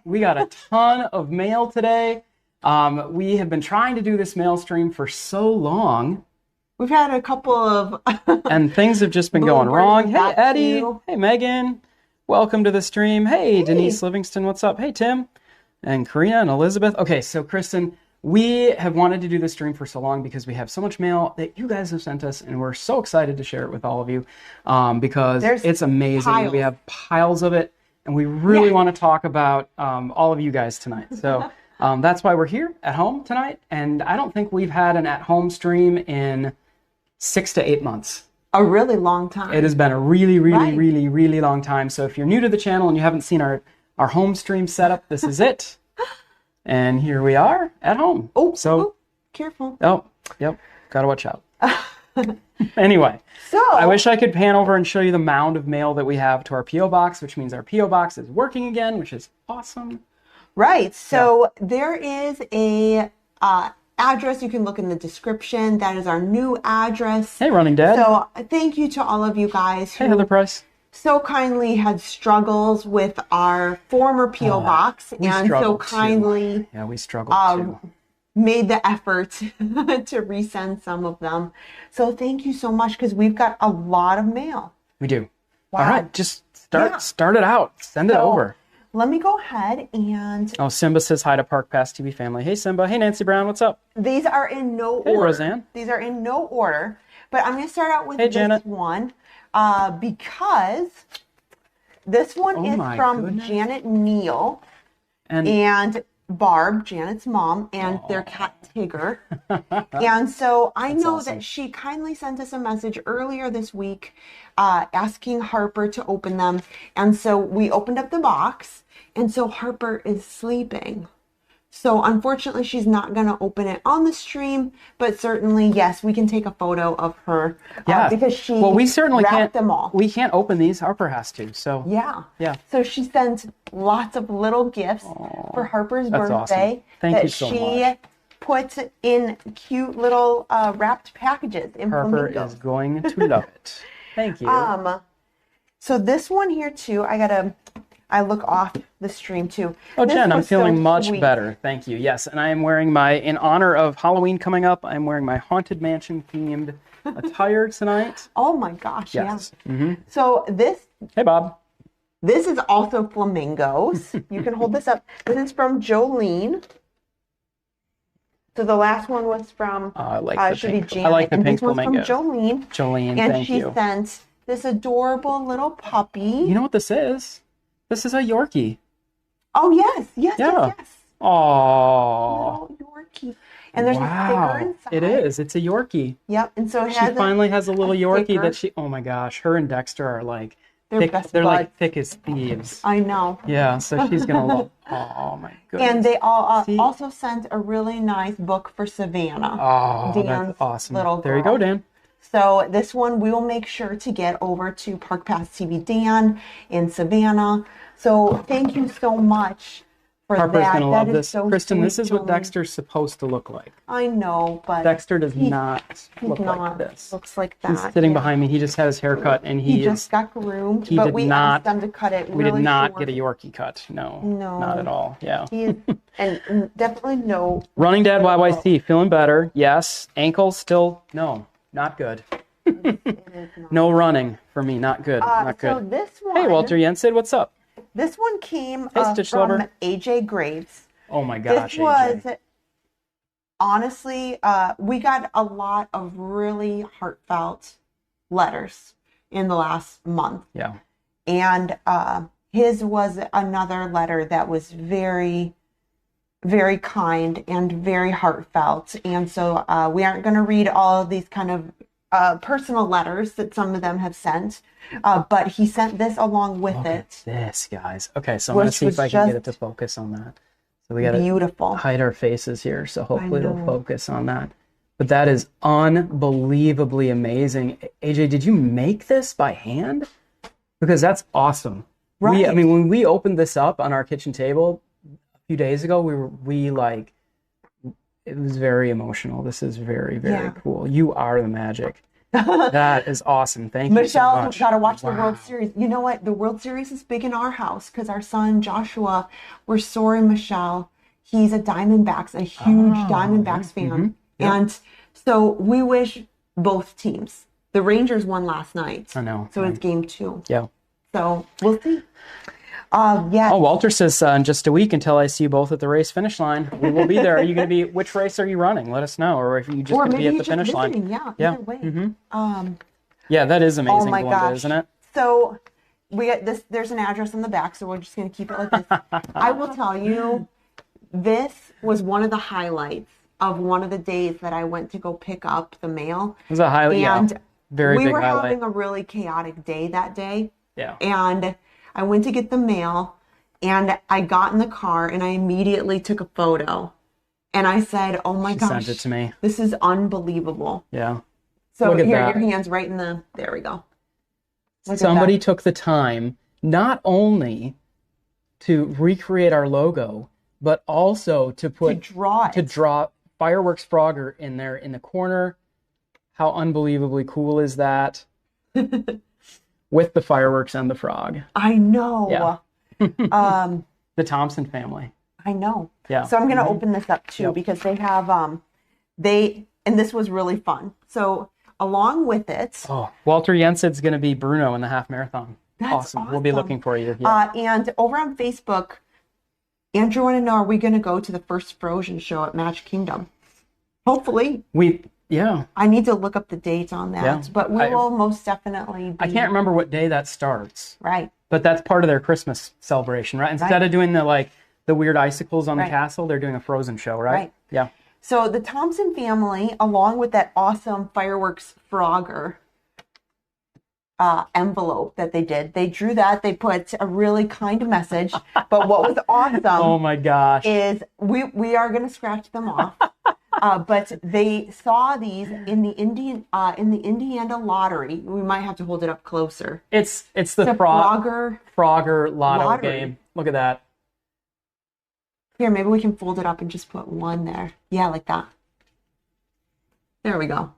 We got a ton of mail today. We have been trying to do this mail stream for so long. We've had a couple of... and things have just been going wrong. Hey, Eddie. Hey, Megan. Welcome to the stream. Hey, Denise Livingston. What's up? Hey, Tim. And Karina and Elizabeth. Okay, so Kristen, we have wanted to do this stream for so long because we have so much mail that you guys have sent us, and we're so excited to share it with all of you because it's amazing. Piles. We have piles of it, and we really want to talk about all of you guys tonight. So that's why we're here at home tonight, and I don't think we've had an at-home stream in 6 to 8 months. A really long time. It has been a really, really long time. So if you're new to the channel and you haven't seen our home stream setup, this is it. And here we are at home. Oh, careful. Oh, yep. Gotta watch out. Anyway, so I wish I could pan over and show you the mound of mail that we have to our P.O. box, which means our P.O. box is working again, which is awesome. Right. So there is a address. You can look in the description. That is our new address. Hey, Running Dad. So thank you to all of you guys who Heather Price. So kindly had struggles with our former P.O. box, and so kindly we struggled too. Made the effort to resend some of them. So thank you so much, because we've got a lot of mail. We do. Wow. All right, just start it out. Send it over. Let me go ahead and... Oh, Simba says hi to Park Pass TV family. Hey, Simba. Hey, Nancy Brown. What's up? These are in no order. Hey, Roseanne. These are in no order. But I'm going to start out with Janet. one because this one is from Janet Neal and Barb, Janet's mom, and their cat Tigger. And so I know that she kindly sent us a message earlier this week asking Harper to open them. And so we opened up the box, and so Harper is sleeping. So unfortunately, she's not going to open it on the stream, but certainly, yes, we can take a photo of her because she we certainly wrapped them all. We can't open these. Harper has to. So yeah. So she sent lots of little gifts for Harper's birthday. Awesome. Thank you so much. She put in cute little wrapped packages in Harper flamingos. is going to love it. Thank you. So this one here too, I look off the stream too. Oh, Jen, I'm feeling much better. Thank you. Yes, and I am wearing in honor of Halloween coming up, I'm wearing my Haunted Mansion themed attire tonight. Oh my gosh, yes. Yeah. Mm-hmm. So this... Hey, Bob. This is also flamingos. You can hold this up. This is from Jolene. So the last one was from... I like the pink. Janet. I like the pink flamingo. This one's from Jolene. Jolene, and she sent this adorable little puppy. You know what this is? This is a Yorkie. Oh, yes. Yes. Aww. Little Yorkie. And there's a sticker inside. It is. It's a Yorkie. Yep. And so she finally has a little Yorkie that she... Oh, my gosh. Her and Dexter are like... They're like thick as thieves. I know. Yeah, so she's going to love... Oh, my goodness. And they also sent a really nice book for Savannah. Oh, Dan's that's awesome. Little girl. There you go, Dan. So this one we will make sure to get over to Park Pass TV Dan in Savannah. So thank you so much for Harper's that. Gonna love this. So Kristen, sweet, this is what Jolene. Dexter's supposed to look like. I know, but Dexter does not look like this. Looks like that. He's sitting behind me. He just had his hair cut, and he just got groomed. But we asked them to cut it. We did not get a Yorkie cut. No, not at all. Yeah. And definitely no. Running Dad YYC, feeling better. Yes. Ankles still not good. No running for me. Not good. Not good. So this one. Hey, Walter Jensen, what's up? This one came from AJ Graves. Oh my gosh, this was honestly, we got a lot of really heartfelt letters in the last month. Yeah. And his was another letter that was very, very kind and very heartfelt. And so we aren't going to read all of these kind of personal letters that some of them have sent. But he sent this along with it. This, guys. Okay, so I'm going to see if I can get it to focus on that. So we got to hide our faces here, so hopefully it'll focus on that. But that is unbelievably amazing. AJ, did you make this by hand? Because that's awesome. Right. When we opened this up on our kitchen table a few days ago, it was very emotional. This is very, very cool. You are the magic. That is awesome. Thank you so much. Michelle, got to watch the World Series. You know what? The World Series is big in our house because our son, Joshua, we're sorry, Michelle. He's a Diamondbacks, a huge Diamondbacks fan. Mm-hmm. Yep. And so we wish both teams. The Rangers won last night. I know. So it's game 2. Yeah. So we'll see. Yeah. Oh, Walter says, in just a week until I see you both at the race finish line. We will be there. Are you going to be, which race are you running? Let us know. Or if you just going to be at the finish line. Yeah, either way. Mm-hmm. Yeah, that is amazing, oh my Belinda, gosh. isn't it? So we got this, there's an address on the back, so we're just going to keep it like this. I will tell you, this was one of the highlights of one of the days that I went to go pick up the mail. It was a highlight, and very big highlight. We were having a really chaotic day that day. Yeah. And I went to get the mail, and I got in the car, and I immediately took a photo. And I said, oh my gosh. Sent it to me. This is unbelievable. Yeah. So here, your hand's right in the, there we go. Somebody took the time not only to recreate our logo, but also to draw Fireworks Frogger in there in the corner. How unbelievably cool is that? With the fireworks and the frog. I know. Yeah. The Thompson family. I know. Yeah. So I'm going to open this up too, because they have, and this was really fun. So along with it. Oh, Walter Jensen's going to be Bruno in the half marathon. That's awesome. We'll be looking for you. Yeah. And over on Facebook, Andrew wanted to know, are we going to go to the first Frozen show at Magic Kingdom? Hopefully. Yeah. I need to look up the date on that, but we will most definitely be. I can't remember what day that starts. Right. But that's part of their Christmas celebration, right? Instead of doing the weird icicles on the castle, they're doing a Frozen show, right? Right. Yeah. So the Thompson family, along with that awesome Fireworks Frogger envelope that they did, they drew that. They put a really kind message. But what was awesome, oh my gosh, is we are going to scratch them off. But they saw these in the Indiana lottery. We might have to hold it up closer. It's the Frogger lotto game. Look at that. Here, maybe we can fold it up and just put one there. Yeah, like that. There we go.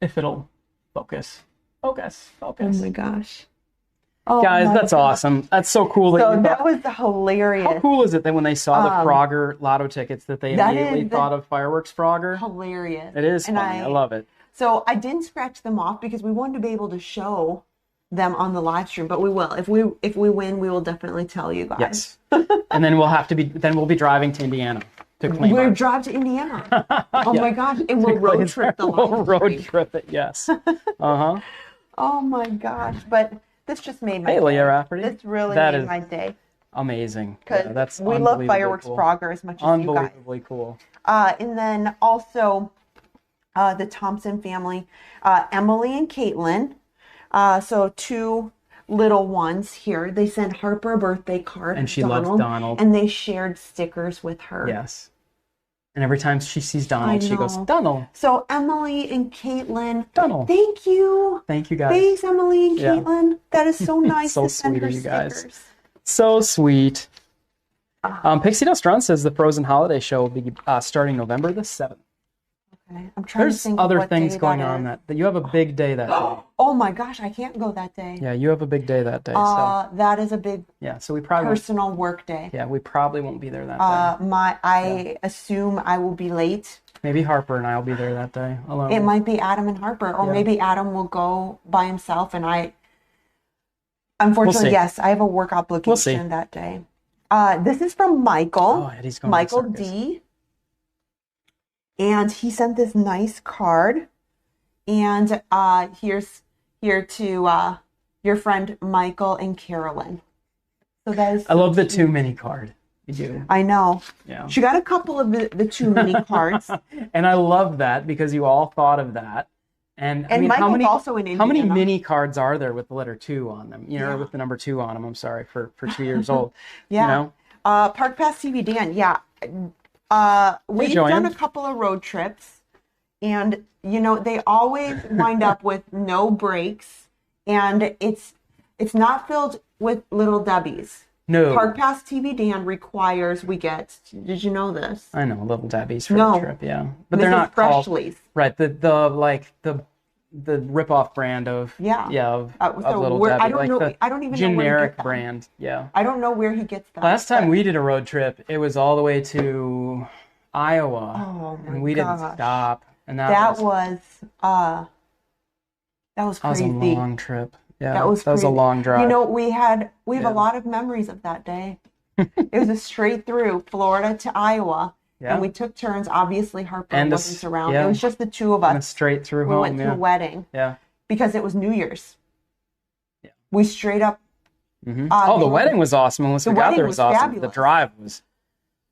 If it'll focus. Oh my gosh. Oh, guys, that's awesome. That's so cool. That was hilarious. How cool is it that when they saw the Frogger lotto tickets that they immediately thought of Fireworks Frogger? Hilarious. It is funny. I love it. So I didn't scratch them off because we wanted to be able to show them on the live stream, but we will. If we win, we will definitely tell you guys. Yes. And then we'll be driving to Indiana to claim We'll drive to Indiana. Oh my gosh. And we'll road trip the live stream. We'll road trip it, yes. Uh-huh. Oh my gosh. But this just made my day. Leah Rafferty. This really made my day. Amazing. Because we love Fireworks Frogger as much as you guys. Unbelievably cool. And then also the Thompson family, Emily and Caitlin. So 2 little ones here. They sent Harper a birthday card. And she loves Donald. And they shared stickers with her. Yes. And every time she sees Donald, she goes, Donald. So Emily and Caitlin. Donald. Thank you. Thank you, guys. Thanks, Emily and Caitlin. That is so nice so to send sweet her of you guys. stickers. So sweet. Pixie Dust Run says the Frozen Holiday Show will be starting November the 7th. Okay. I'm trying to think other of what things day going that on is. that you have a big day that day. Oh my gosh, I can't go that day. Yeah, you have a big day that day. So that is a big so we probably personal work day. Yeah, we probably won't be there that day. I assume I will be late. Maybe Harper and I will be there that day alone. It might be Adam and Harper, or maybe Adam will go by himself and I. Unfortunately, yes, I have a work obligation that day. This is from Michael. Oh, Eddie's going Michael to the circus. D. And he sent this nice card. And here's here to your friend Michael and Carolyn. So that is. I love the 2 mini card. You do. I know. Yeah. She got a couple of the 2 mini cards. And I love that because you all thought of that. And I mean, Michael's also in Indiana. How many mini cards are there with the letter 2 on them? You know, or with the number 2 on them. I'm sorry, for 2 years old. Yeah. You know? Park Pass TV Dan. Yeah. We've done a couple of road trips, and you know they always wind up with no breaks, and it's not filled with Little Debbie's. No. Park Pass TV Dan requires we get. Did you know this? I know Little Debbie's for the trip, yeah, but they're not Freshly's. called right. The the rip-off brand of of Little Debbie. I don't know. I don't even know generic brand. Yeah. I don't know where he gets that. Last time we did a road trip, it was all the way to Iowa. Oh my and we didn't stop. And that was crazy. That was a long trip. Yeah, that was a long drive. You know, we have a lot of memories of that day. It was a straight through Florida to Iowa. Yeah. And we took turns. Obviously, Harper wasn't around. Yeah. It was just the two of us. And straight through home. We went to a wedding. Yeah. Because it was New Year's. Yeah. We straight up. Mm-hmm. The wedding was awesome. Once we got there, it was awesome. Fabulous. The drive was.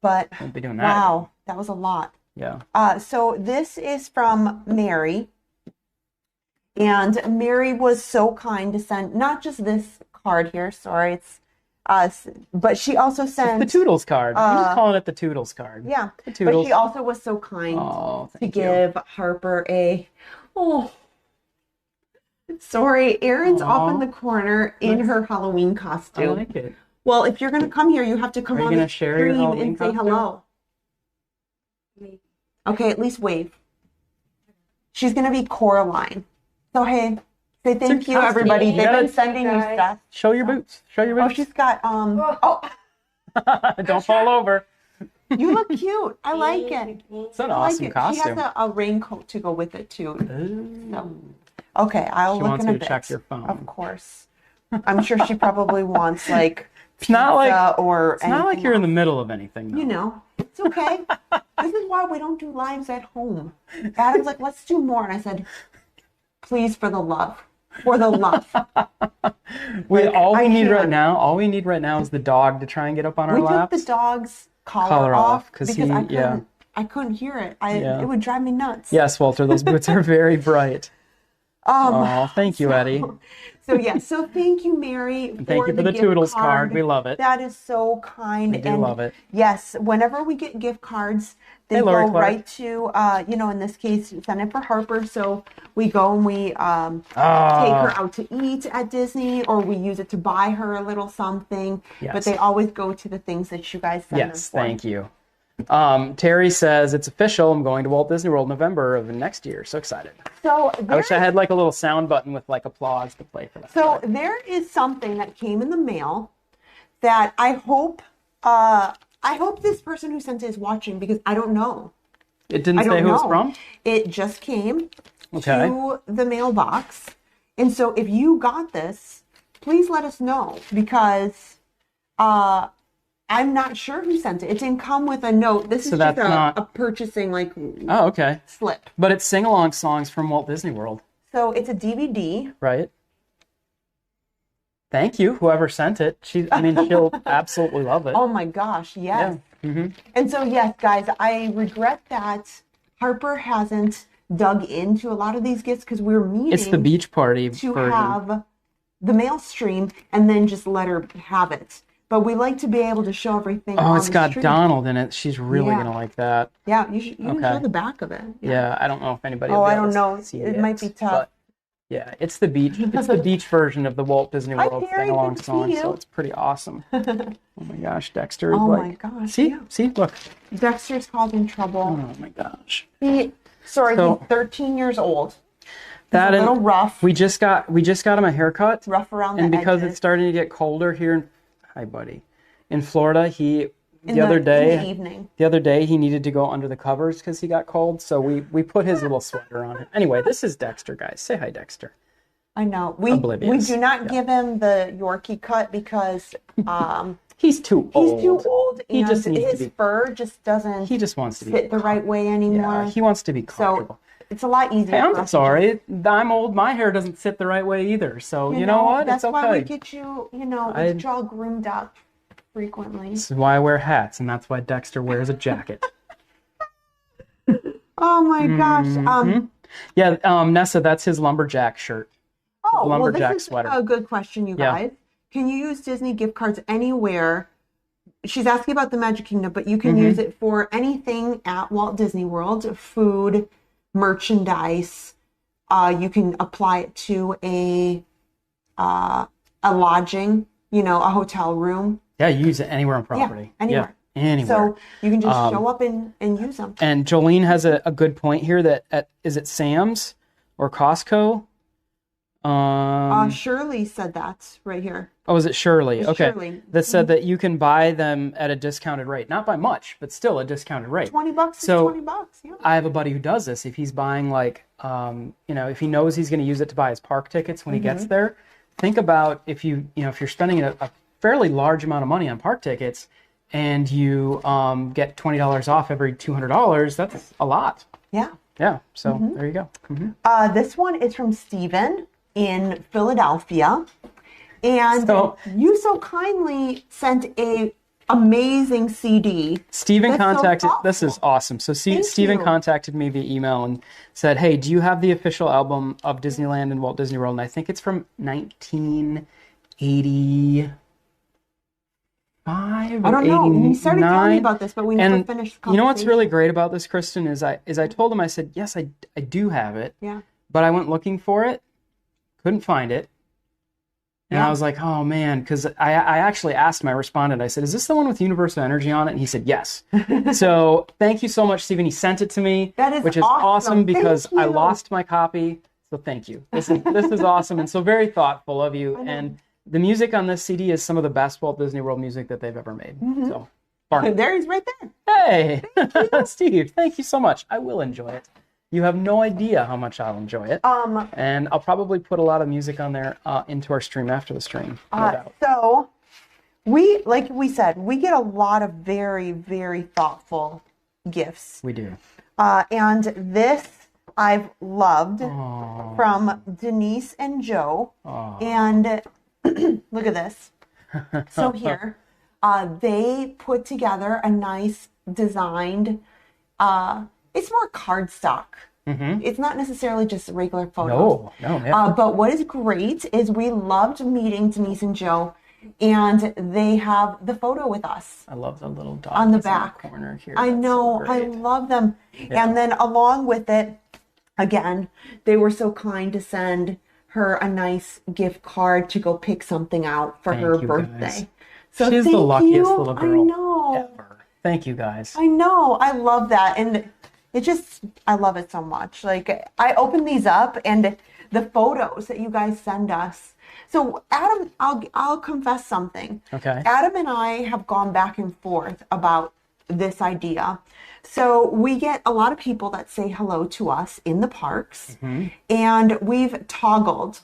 But won't be doing that. Wow, that was a lot. Yeah. So this is from Mary. And Mary was so kind to send not just this card here. Sorry, it's but she also sent the Toodles card. I'm just calling it the Toodles card. Yeah, the Toodles. But she also was so kind to give Harper a. Oh, sorry, Erin's off in the corner in her Halloween costume. I like it. Well, if you're gonna come here, you have to come on the stream and say hello. Okay, at least wave. She's gonna be Coraline. So hey. Say thank you, everybody. They've been sending you stuff. Show your boots. Show your boots. Oh, she's got Don't fall over. You look cute. I like it. It's an awesome costume. She has a raincoat to go with it too. So, okay, I'll look in a bit. Check your phone. Of course. I'm sure she probably wants like it's not like you're else. In the middle of anything. Though. You know, it's okay. This is why we don't do lives at home. Adam's like, let's do more, and I said, please, for the love. For the love. All we need right now is the dog to try and get up on our laps. We took the dog's collar off because I couldn't hear it. It would drive me nuts. Yes, Walter, those boots are very bright. Thank you, Eddie. So thank you, Mary. And thank you for the Toodles card. We love it. That is so kind. We do love it. Yes, whenever we get gift cards, they go right to, in this case, send it for Harper. So we go and we take her out to eat at Disney, or we use it to buy her a little something. Yes. But they always go to the things that you guys send them for. Thank you. Terry says, it's official. I'm going to Walt Disney World November of next year. So excited. So I wish I had like a little sound button with like applause to play for that. So there is something that came in the mail that I hope this person who sent it is watching, because I don't know. It didn't say who it's from? It just came to the mailbox. And so if you got this, please let us know, because I'm not sure who sent it. It didn't come with a note. This is just a purchasing slip. But it's sing-along songs from Walt Disney World. So it's a DVD. Right. Thank you, whoever sent it. She'll absolutely love it. Oh my gosh, yes. Yeah. Mm-hmm. And so, yes, guys, I regret that Harper hasn't dug into a lot of these gifts, because we're meeting. It's the beach party to version. Have the mail stream and then just let her have it. But we like to be able to show everything. Oh, it's got Donald in it. She's really gonna like that. Yeah, you can show the back of it. Yeah, I don't know if anybody. I don't know. It might be tough. Yeah, it's the beach. It's the beach version of the Walt Disney World sing-along song, so it's pretty awesome. Oh my gosh, Dexter is my gosh. See, look. Dexter's called in trouble. Oh my gosh. He's 13 years old. He's a little rough. We just got him a haircut. Rough around the edges. And because it's starting to get colder here hi buddy. In Florida, the other day he needed to go under the covers because he got cold, so we put his little sweater on him. Anyway, this is Dexter, guys. Say hi, Dexter. I know. We do not give him the Yorkie cut because he's too old. He's too old, and his fur just doesn't he just wants to fit the right way anymore. Yeah, he wants to be comfortable. So it's a lot easier. Hey, I'm sorry. I'm old. My hair doesn't sit the right way either. So you know what? That's it's okay. why we get you, we get you all groomed up frequently. This is why I wear hats, and that's why Dexter wears a jacket. Oh my gosh. Yeah, Nessa, that's his lumberjack shirt. Oh, lumberjack this is sweater. A good question, you guys. Can you use Disney gift cards anywhere? She's asking about the Magic Kingdom, but you can use it for anything at Walt Disney World, food, merchandise. You can apply it to a lodging, a hotel room. Yeah, you use it anywhere on property. Yeah, anywhere. Yeah, anywhere. So you can just show up and use them. And Jolene has a good point here that is it Sam's or Costco. Shirley said that right here. Oh, is it Shirley? It's okay. Shirley. That said that you can buy them at a discounted rate. Not by much, but still a discounted rate. $20 so is $20, yeah. I have a buddy who does this. If he's buying like, if he knows he's going to use it to buy his park tickets when he gets there, think about if if you're spending a fairly large amount of money on park tickets and you get $20 off every $200, that's a lot. Yeah. Yeah. So there you go. This one is from Steven in Philadelphia. And you so kindly sent a amazing CD. Steven contacted, this is awesome. So Steven contacted me via email and said, hey, do you have the official album of Disneyland and Walt Disney World? And I think it's from 1985 I don't know. He started telling me about this, but we never finished the conversation. You know what's really great about this, Kristen, is I told him, I said, yes, I do have it. Yeah. But I went looking for it, couldn't find it. And I was like, oh, man, because I actually asked my respondent, I said, is this the one with Universal Energy on it? And he said, yes. So thank you so much, Steven. He sent it to me, which is awesome because I lost my copy. So thank you. This is awesome and so very thoughtful of you. And the music on this CD is some of the best Walt Disney World music that they've ever made. So, there he's right there. Hey, Steve, thank you so much. I will enjoy it. You have no idea how much I'll enjoy it. And I'll probably put a lot of music on there into our stream after the stream. No doubt. So, like we said, we get a lot of very, very thoughtful gifts. We do. And this I've loved from Denise and Joe. And look at this. So here, they put together a nice designed, it's more cardstock. It's not necessarily just regular photos. No. But what is great is we loved meeting Denise and Joe, and they have the photo with us. I love the little dot on the back corner here. I know, I love them. Yeah. And then along with it, again, they were so kind to send her a nice gift card to go pick something out for her birthday. Guys. So she's the luckiest little girl I know. ever. Thank you, guys. I know. I love that. And I love it so much. Like, I open these up and the photos that you guys send us. So, Adam, I'll confess something. Okay. Adam and I have gone back and forth about this idea. So we get a lot of people that say hello to us in the parks, and we've toggled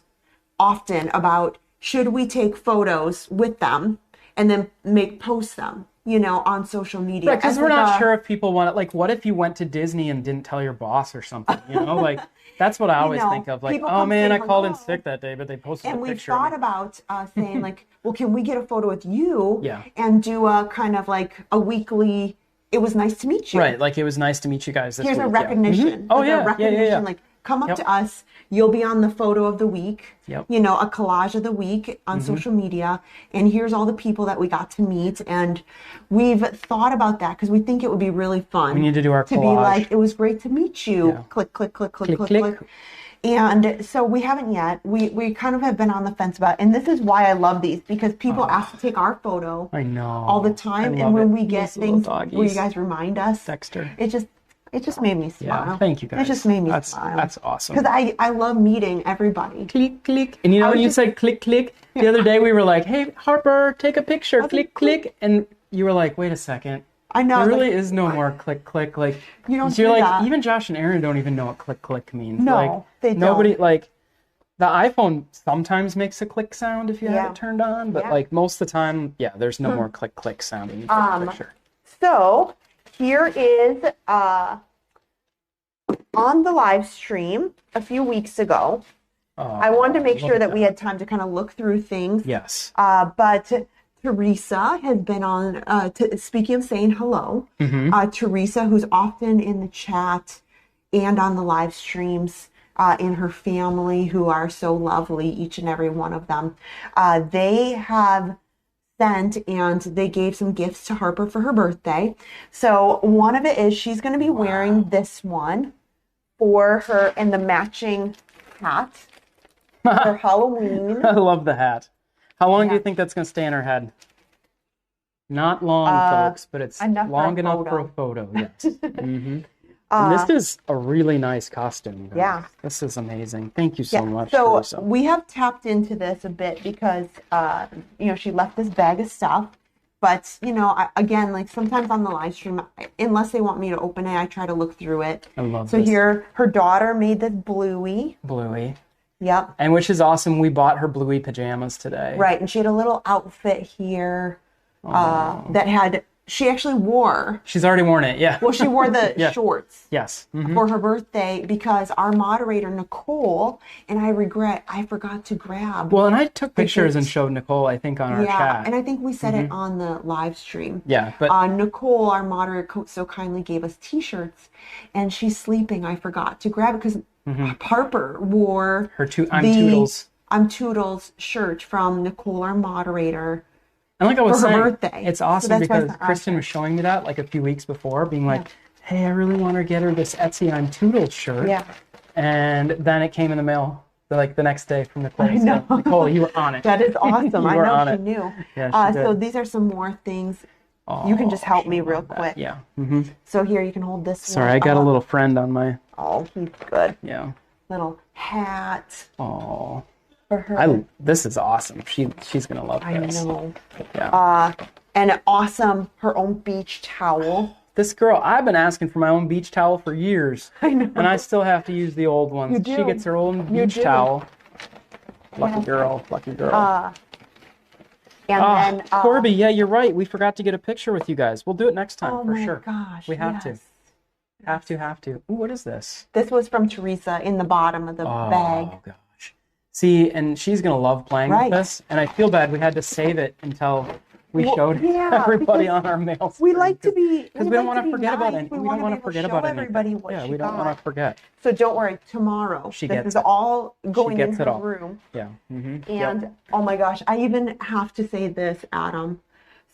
often about should we take photos with them and then post them, on social media. Right, because we're not sure if people want it. Like, what if you went to Disney and didn't tell your boss or something? Like that's what I always think of. Like, oh man, I called in sick that day, but they posted a picture. And we thought about saying like, well, can we get a photo with you? Yeah. And do a kind of like a weekly. It was nice to meet you. Right, like it was nice to meet you guys this week. Here's a recognition. Oh, yeah. Yeah. Like, come up to us. You'll be on the photo of the week. Yep. A collage of the week on social media. And here's all the people that we got to meet. And we've thought about that because we think it would be really fun. We need to do our collage. To be like, it was great to meet you. Yeah. Click, click, click, click, click, click. And so we haven't yet. We kind of have been on the fence about it. And this is why I love these, because people ask to take our photo all the time. And when we get things where you guys remind us, Dexter. It just made me smile. Yeah, thank you guys. It just made me smile. That's awesome. Because I love meeting everybody. Click, click. And when you said click, click, the other day we were like, hey, Harper, take a picture. Click, click. And you were like, wait a second. I know. There really is no more click, click. Like, you're like, that. Even Josh and Aaron don't even know what click, click means. No, they don't. Nobody, like, the iPhone sometimes makes a click sound if you have it turned on. But, like, most of the time, there's no more click, click sound when you take a picture. So, here is, on the live stream a few weeks ago, I wanted to make sure that we had time to kind of look through things. Yes. But Teresa has been on, speaking of saying hello, Teresa, who's often in the chat and on the live streams, and her family, who are so lovely, each and every one of them, they have sent and they gave some gifts to Harper for her birthday. So one of it is she's going to be wearing this one for her and the matching hat for Halloween. I love the hat. How long do you think that's going to stay in her head? Not long, folks, but it's long enough for a photo. Yes. And this is a really nice costume, guys. Yeah. This is amazing. Thank you so much, So Teresa. we have tapped into this a bit because, you know, she left this bag of stuff. But, you know, again, like sometimes on the live stream, unless they want me to open it, I try to look through it. I love so this. Here, her daughter made this Bluey. Yep. And which is awesome. We bought her Bluey pajamas today. Right. And she had a little outfit here that had... She actually wore. She's already worn it, yeah. Well, she wore the shorts. Yes. For her birthday because our moderator, Nicole, and I forgot to grab. Well, and I took pictures and showed Nicole, I think, on our chat. Yeah, and I think we said it on the live stream. Yeah, but... Nicole, our moderator, so kindly gave us t-shirts, and she's sleeping. I forgot to grab it because Harper wore her Toodles. I'm Toodles shirt from Nicole, our moderator. And like I was saying, her birthday. It's awesome because Kristen was showing me that like a few weeks before, being like, hey, I really want to get her this Etsy I'm Toodles shirt. Yeah. And then it came in the mail like the next day from Nicole. I know. So, Nicole, you were on it. That is awesome. I know she knew. Yeah, she did. So these are some more things. You can just help me real quick. Yeah. So here you can hold this one. Sorry, I got a little friend on my... Oh, he's good. Yeah. Little hat. Oh. For her. This is awesome. She's gonna love this. I know. Yeah. And an awesome her own beach towel. This girl, I've been asking for my own beach towel for years. I know. And I still have to use the old ones. You do. She gets her own beach towel. Lucky girl. Lucky girl. And then Corby, yeah, you're right. We forgot to get a picture with you guys. We'll do it next time for sure. Oh my gosh. We have to. Have to. Ooh, what is this? This was from Teresa in the bottom of the bag. Oh gosh. See, and she's gonna love playing with this. And I feel bad we had to save it until we showed everybody on our mail. We like to be because we don't want to forget about it. We don't want to forget about anything. Yeah, we don't want to forget. So don't worry. Tomorrow, this is all going in her room. Yeah. And oh my gosh, I even have to say this, Adam.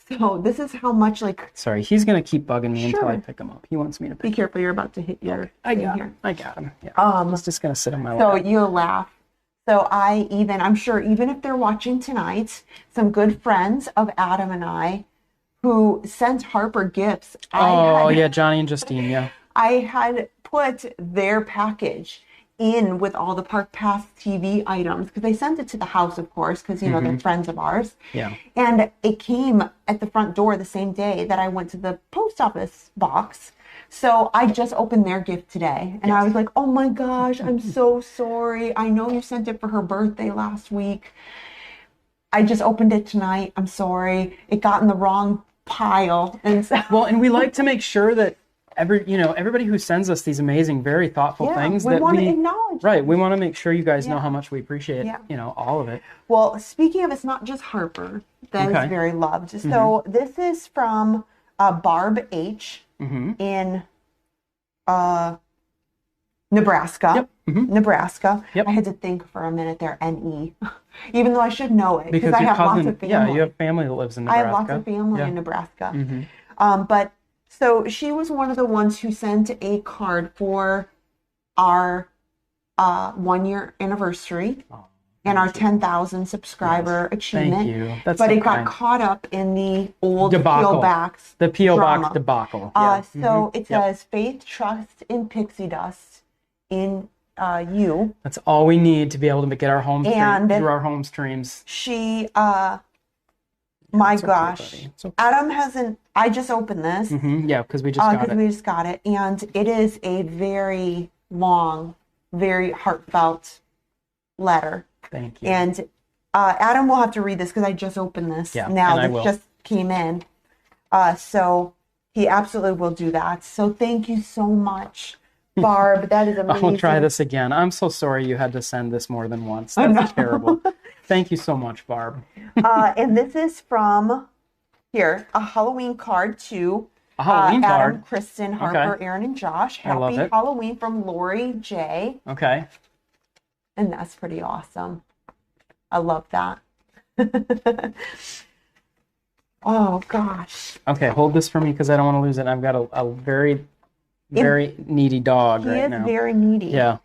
So this is how much Sorry, he's gonna keep bugging me until I pick him up. He wants me to pick Be careful, you're about to hit your I got him. Yeah. He's just gonna sit on my lap. So you'll laugh. So I'm sure even if they're watching tonight, some good friends of Adam and I who sent Harper gifts. Johnny and Justine, yeah. I had put their package in with all the Park Pass TV items because they sent it to the house, of course, because, you know, they're friends of ours. Yeah. And it came at the front door the same day that I went to the post office box. So I just opened their gift today, and I was like, oh my gosh, I'm so sorry. I know you sent it for her birthday last week. I just opened it tonight. I'm sorry. It got in the wrong pile. And so... Well, and we like to make sure that everybody who sends us these amazing, very thoughtful things we want to acknowledge. Right. We want to make sure you guys know how much we appreciate, all of it. Well, speaking of, it's not just Harper that is very loved. So this is from Barb H. in Nebraska. Nebraska. I had to think for a minute there, N-E, even though I should know it because I have lots of family. Yeah, you have family that lives in Nebraska. I have lots of family in Nebraska. But so she was one of the ones who sent a card for our 1-year anniversary. And our 10,000 subscriber achievement. Thank you. That's but it got caught up in the old P.O. Box. The P.O. Box debacle. So it says, faith, trust in pixie dust in you. That's all we need to be able to get our home stream, through our home streams. She, my gosh. Okay, Adam hasn't, I just opened this. Yeah, because we just got it. Because we just got it. And it is a very long, very heartfelt letter. Thank you. And Adam will have to read this because I just opened this now. This just came in. So he absolutely will do that. So thank you so much, Barb. That is amazing. I'll try this again. I'm so sorry you had to send this more than once. That's terrible. Thank you so much, Barb. And this is from a Halloween card to Adam, Kristen, Harper, Aaron, and Josh. Happy Halloween from Lori J. Okay. And that's pretty awesome. I love that. Oh, gosh. Okay, hold this for me because I don't want to lose it. I've got a very, very needy dog right now. He is very needy. Yeah.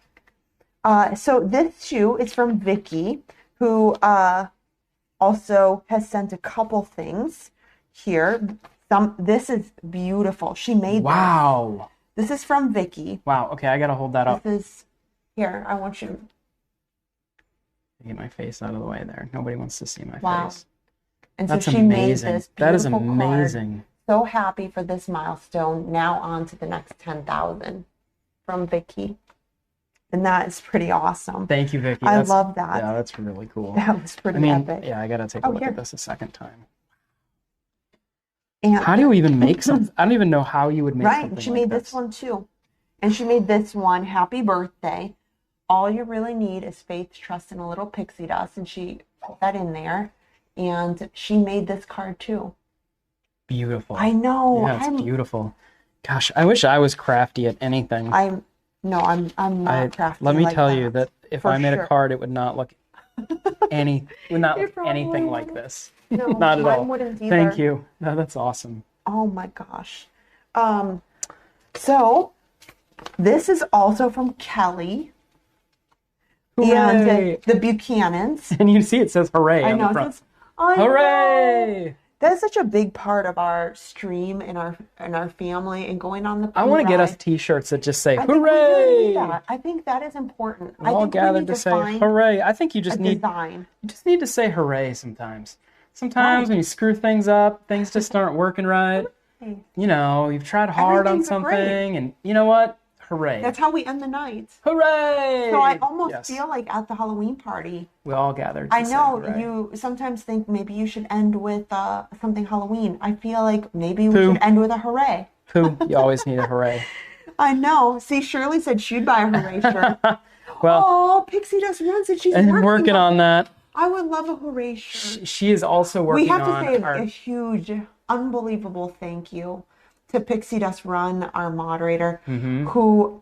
So this shoe is from Vicky, who also has sent a couple things here. This is beautiful. She made Wow. This is from Vicky. Wow. Okay, I gotta hold that up. This is here. I want you to get my face out of the way there. Nobody wants to see my face. And that's so she amazing. made this that is beautiful amazing. Card. So happy for this milestone. Now on to the next 10,000 from Vicky. And that is pretty awesome. Thank you, Vicky. I love that. Yeah, that's really cool. That was pretty epic. Yeah, I gotta take a look at this a second time. And how do you even make something? I don't even know how you would make something Right, she made this one too. And she made this one, Happy Birthday. All you really need is faith, trust, and a little pixie dust. And she put that in there. And she made this card too. Beautiful. I know. Yeah, it's beautiful. Gosh, I wish I was crafty at anything. I'm not crafty. Let me like tell that, you that if I made a card, it would not look anything wouldn't. like this. No, not at all. Wouldn't either. Thank you. No, that's awesome. Oh my gosh. So this is also from Kelly. Hooray! And the Buchanans. And you see it says hooray on the front. It says, hooray! Know. That is such a big part of our stream and our family and going on the. I want to get us T-shirts that just say hooray. I think that is important. We're all gathered to say hooray. I think you just need design. You just need to say hooray sometimes. Sometimes when you screw things up, things just aren't working right. You know, you've tried hard on something, and you know what? Hooray. That's how we end the night. Hooray! So I almost feel like at the Halloween party. We all gathered. I know you sometimes think maybe you should end with something Halloween. I feel like maybe we should end with a hooray. Pooh, you always need a hooray. I know. See, Shirley said she'd buy a hooray shirt. Well, Pixie Dust runs it. She's working on that. I would love a hooray shirt. She is also working on. We have to say a huge, unbelievable thank you to Pixie Dust Run, our moderator, who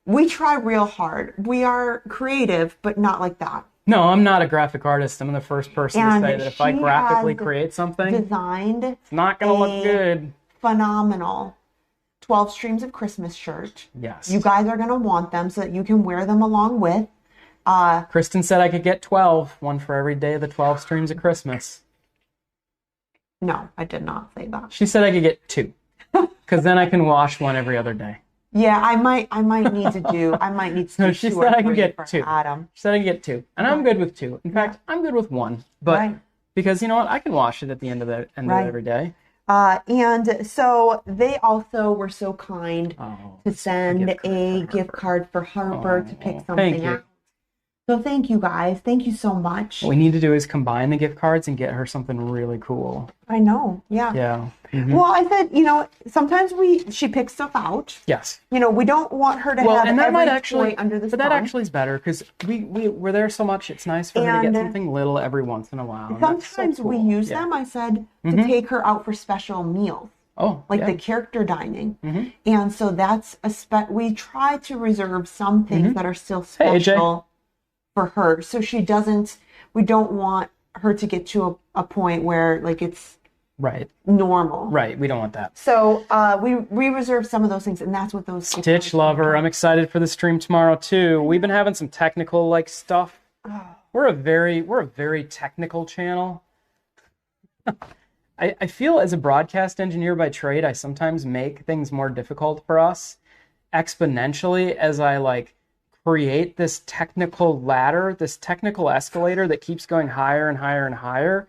we try real hard. We are creative, but not like that. No, I'm not a graphic artist. I'm the first person to say that if I graphically create something, it's not going to look good. Phenomenal 12 Streams of Christmas shirt. Yes. You guys are going to want them so that you can wear them along with. Kristen said I could get 12, one for every day of the 12 Streams of Christmas. No, I did not say that. She said I could get 2. Because then I can wash one every other day. Yeah, I might need to do. I might need to do. No, she said I can get 2. Adam. She said I can get 2, and I'm good with 2. In fact, I'm good with 1. But because you know what, I can wash it at the end of every day. And so they also were so kind to send a gift card for Harper to pick something out. So thank you guys. Thank you so much. What we need to do is combine the gift cards and get her something really cool. I know. Yeah. Yeah. Well, I said, sometimes she picks stuff out. Yes. We don't want her to have and that every might actually, toy under the sun. But that actually is better because we're there so much. It's nice for her to get something little every once in a while. Sometimes we use them, I said, to take her out for special meals. Oh, like the character dining. And so that's we try to reserve some things that are still special for her. So we don't want her to get to a point where like it's normal. Right. We don't want that. So we reserve some of those things, and that's what those Stitch Lover. I'm excited for the stream tomorrow too. We've been having some technical stuff. We're a very technical channel. I feel as a broadcast engineer by trade, I sometimes make things more difficult for us exponentially as I create this technical ladder, this technical escalator that keeps going higher and higher and higher.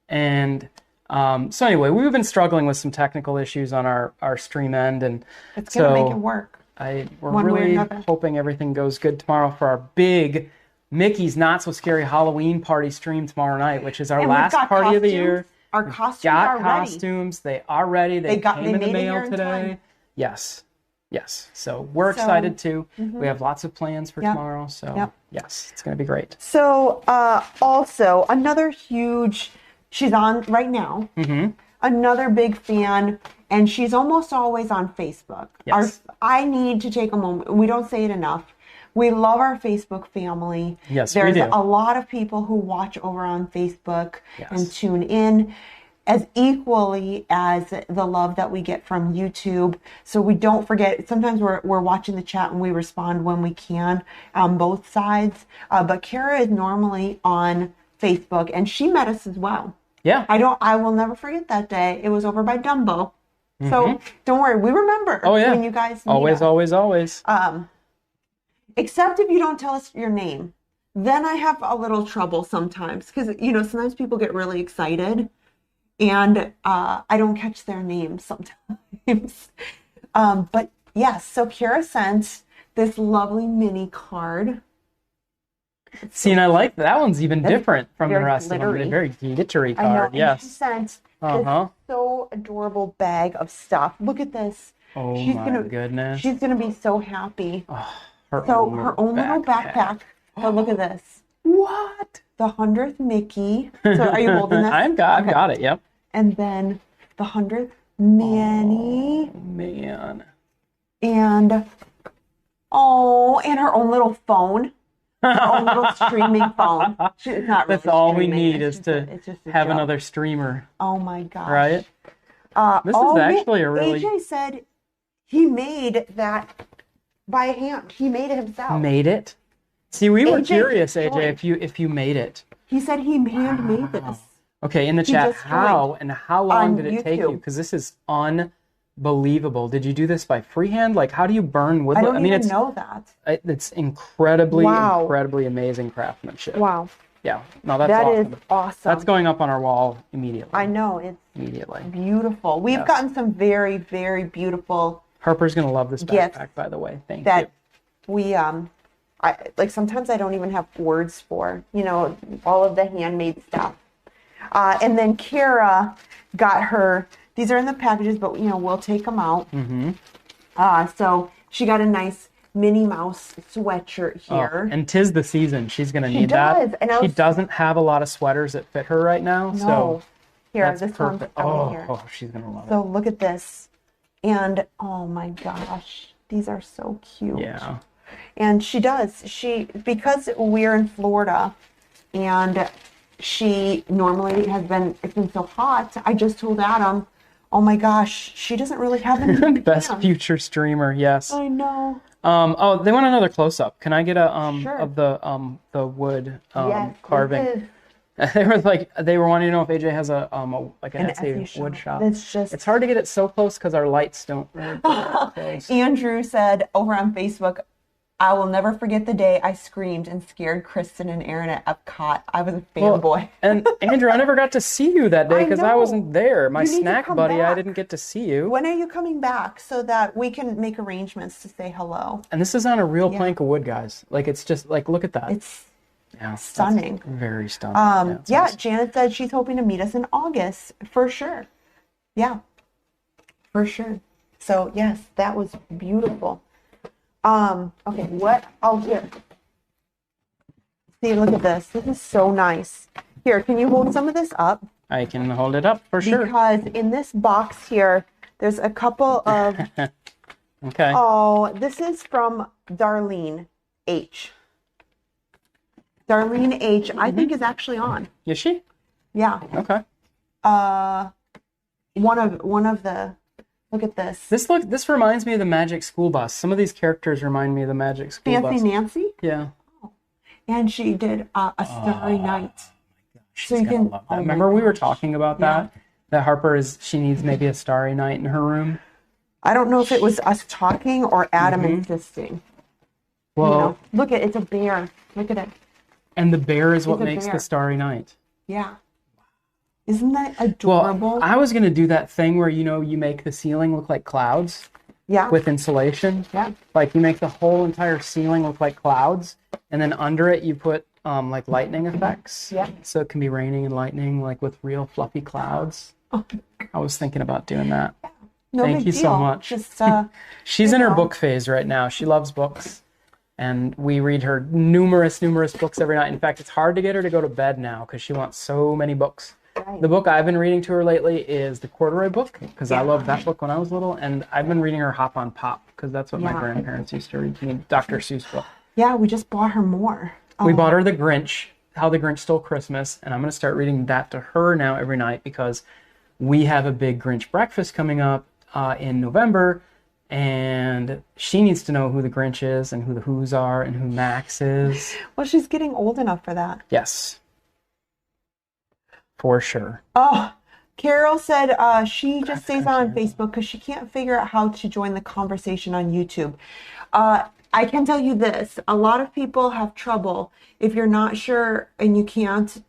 And so anyway, we've been struggling with some technical issues on our stream end, and it's gonna make it work. We're really hoping everything goes good tomorrow for our big Mickey's Not So Scary Halloween party stream tomorrow night, which is our last party of the year. Our costumes are costumes. They are ready. They came in the mail today. Yes. So we're excited too. We have lots of plans for tomorrow. So yes, it's going to be great. So also another huge, she's on right now. Another big fan, and she's almost always on Facebook. Yes. I need to take a moment. We don't say it enough. We love our Facebook family. Yes, There's we do. a lot of people who watch over on Facebook and tune in as equally as the love that we get from YouTube. So we don't forget, sometimes we're watching the chat and we respond when we can on both sides. But Kara is normally on Facebook, and she met us as well. Yeah. I will never forget that day. It was over by Dumbo. So don't worry, we remember. Oh yeah. When you guys need always, us. always. Except if you don't tell us your name, then I have a little trouble sometimes because sometimes people get really excited, and I don't catch their names sometimes. But yes, so Kira sent this lovely mini card. See, and I like that one's even different from the rest glittery. of them. A very glittery card. I know. Yes. And she sent this so adorable bag of stuff. Look at this. Oh goodness. She's gonna be so happy. Oh, her own little backpack. So look at this. What? The 100th Mickey. So are you holding this? I've got it. Yep. And then the 100th Manny. Oh, man. And her own little phone. Her own little streaming phone. It's not really That's all we streaming. need is to have another streamer. Oh my gosh. Right? This is actually a really... AJ said he made that by hand. He made it himself. Made it? See, we were curious, AJ, if you made it. He said he handmade this. Okay, in the chat, how and how long did it take you? Because this is unbelievable. Did you do this by freehand? Like, how do you burn wood? I don't even know that. It's incredibly amazing craftsmanship. Wow. Yeah, no, that's awesome. That is awesome. That's going up on our wall immediately. I know, it's immediately beautiful. We've gotten some very, very beautiful. Harper's gonna love this backpack, by the way. Thank you. We sometimes I don't even have words for, all of the handmade stuff. And then Kara got her, these are in the packages, but we'll take them out. So she got a nice Minnie Mouse sweatshirt here. And 'tis the season. She's going to need that. And she doesn't have a lot of sweaters that fit her right now. No. So here, that's this perfect. one's here. Oh, she's going to love it. So look at this. And oh my gosh, these are so cute. Yeah. And she does. Because we're in Florida and she normally it's been so hot. I just told Adam, oh my gosh, she doesn't really have any best future streamer, yes. I know. They want another close up. Can I get a sure. of the wood yes, carving? They were wanting to know if AJ has an Etsy wood shop. It's hard to get it so close because our lights don't really close. Andrew said over on Facebook, I will never forget the day I screamed and scared Kristen and Aaron at Epcot. I was a fanboy. And Andrew, I never got to see you that day because I wasn't there. My snack buddy, back. I didn't get to see you. When are you coming back so that we can make arrangements to say hello? And this is on a real plank of wood, guys. Like, it's just like, look at that. It's stunning. Very stunning. Awesome. Janet said she's hoping to meet us in August for sure. Yeah, for sure. So yes, that was beautiful. Okay, what? Oh, here. See, look at this. This is so nice. Here, can you hold some of this up? I can hold it up for sure. Because in this box here, there's a couple of... Okay. Oh, this is from Darlene H. Darlene H, I think is actually on. Is she? Yeah. Okay. One of the... Look at this. This reminds me of the Magic School Bus. Some of these characters remind me of the Magic School Bus. Fancy Nancy? Yeah. Oh. And she did a Starry Night. So you can love that. Remember we were talking about that? That Harper she needs maybe a Starry Night in her room. I don't know if it was us talking or Adam insisting. Well, look it's a bear. Look at it. And the bear is what makes the Starry Night. Yeah. Isn't that adorable? Well, I was going to do that thing where, you make the ceiling look like clouds. Yeah. With insulation. Yeah. Like you make the whole entire ceiling look like clouds. And then under it you put like lightning effects. Yeah. So it can be raining and lightning like with real fluffy clouds. Oh. I was thinking about doing that. Yeah. No Thank you big so deal. much. Just, she's in her book phase right now. She loves books. And we read her numerous books every night. In fact, it's hard to get her to go to bed now because she wants so many books. Right. The book I've been reading to her lately is the Corduroy book because I loved that book when I was little. And I've been reading her Hop on Pop because that's what my grandparents used to read to me, Dr. Seuss book. Yeah, we just bought her more. We bought her The Grinch, How the Grinch Stole Christmas. And I'm going to start reading that to her now every night because we have a big Grinch breakfast coming up in November. And she needs to know who the Grinch is and who the Who's are and who Max is. Well, she's getting old enough for that. Yes. For sure. Oh, Carol said she just stays on Facebook because she can't figure out how to join the conversation on YouTube. I can tell you this. A lot of people have trouble. If you're not sure and you can't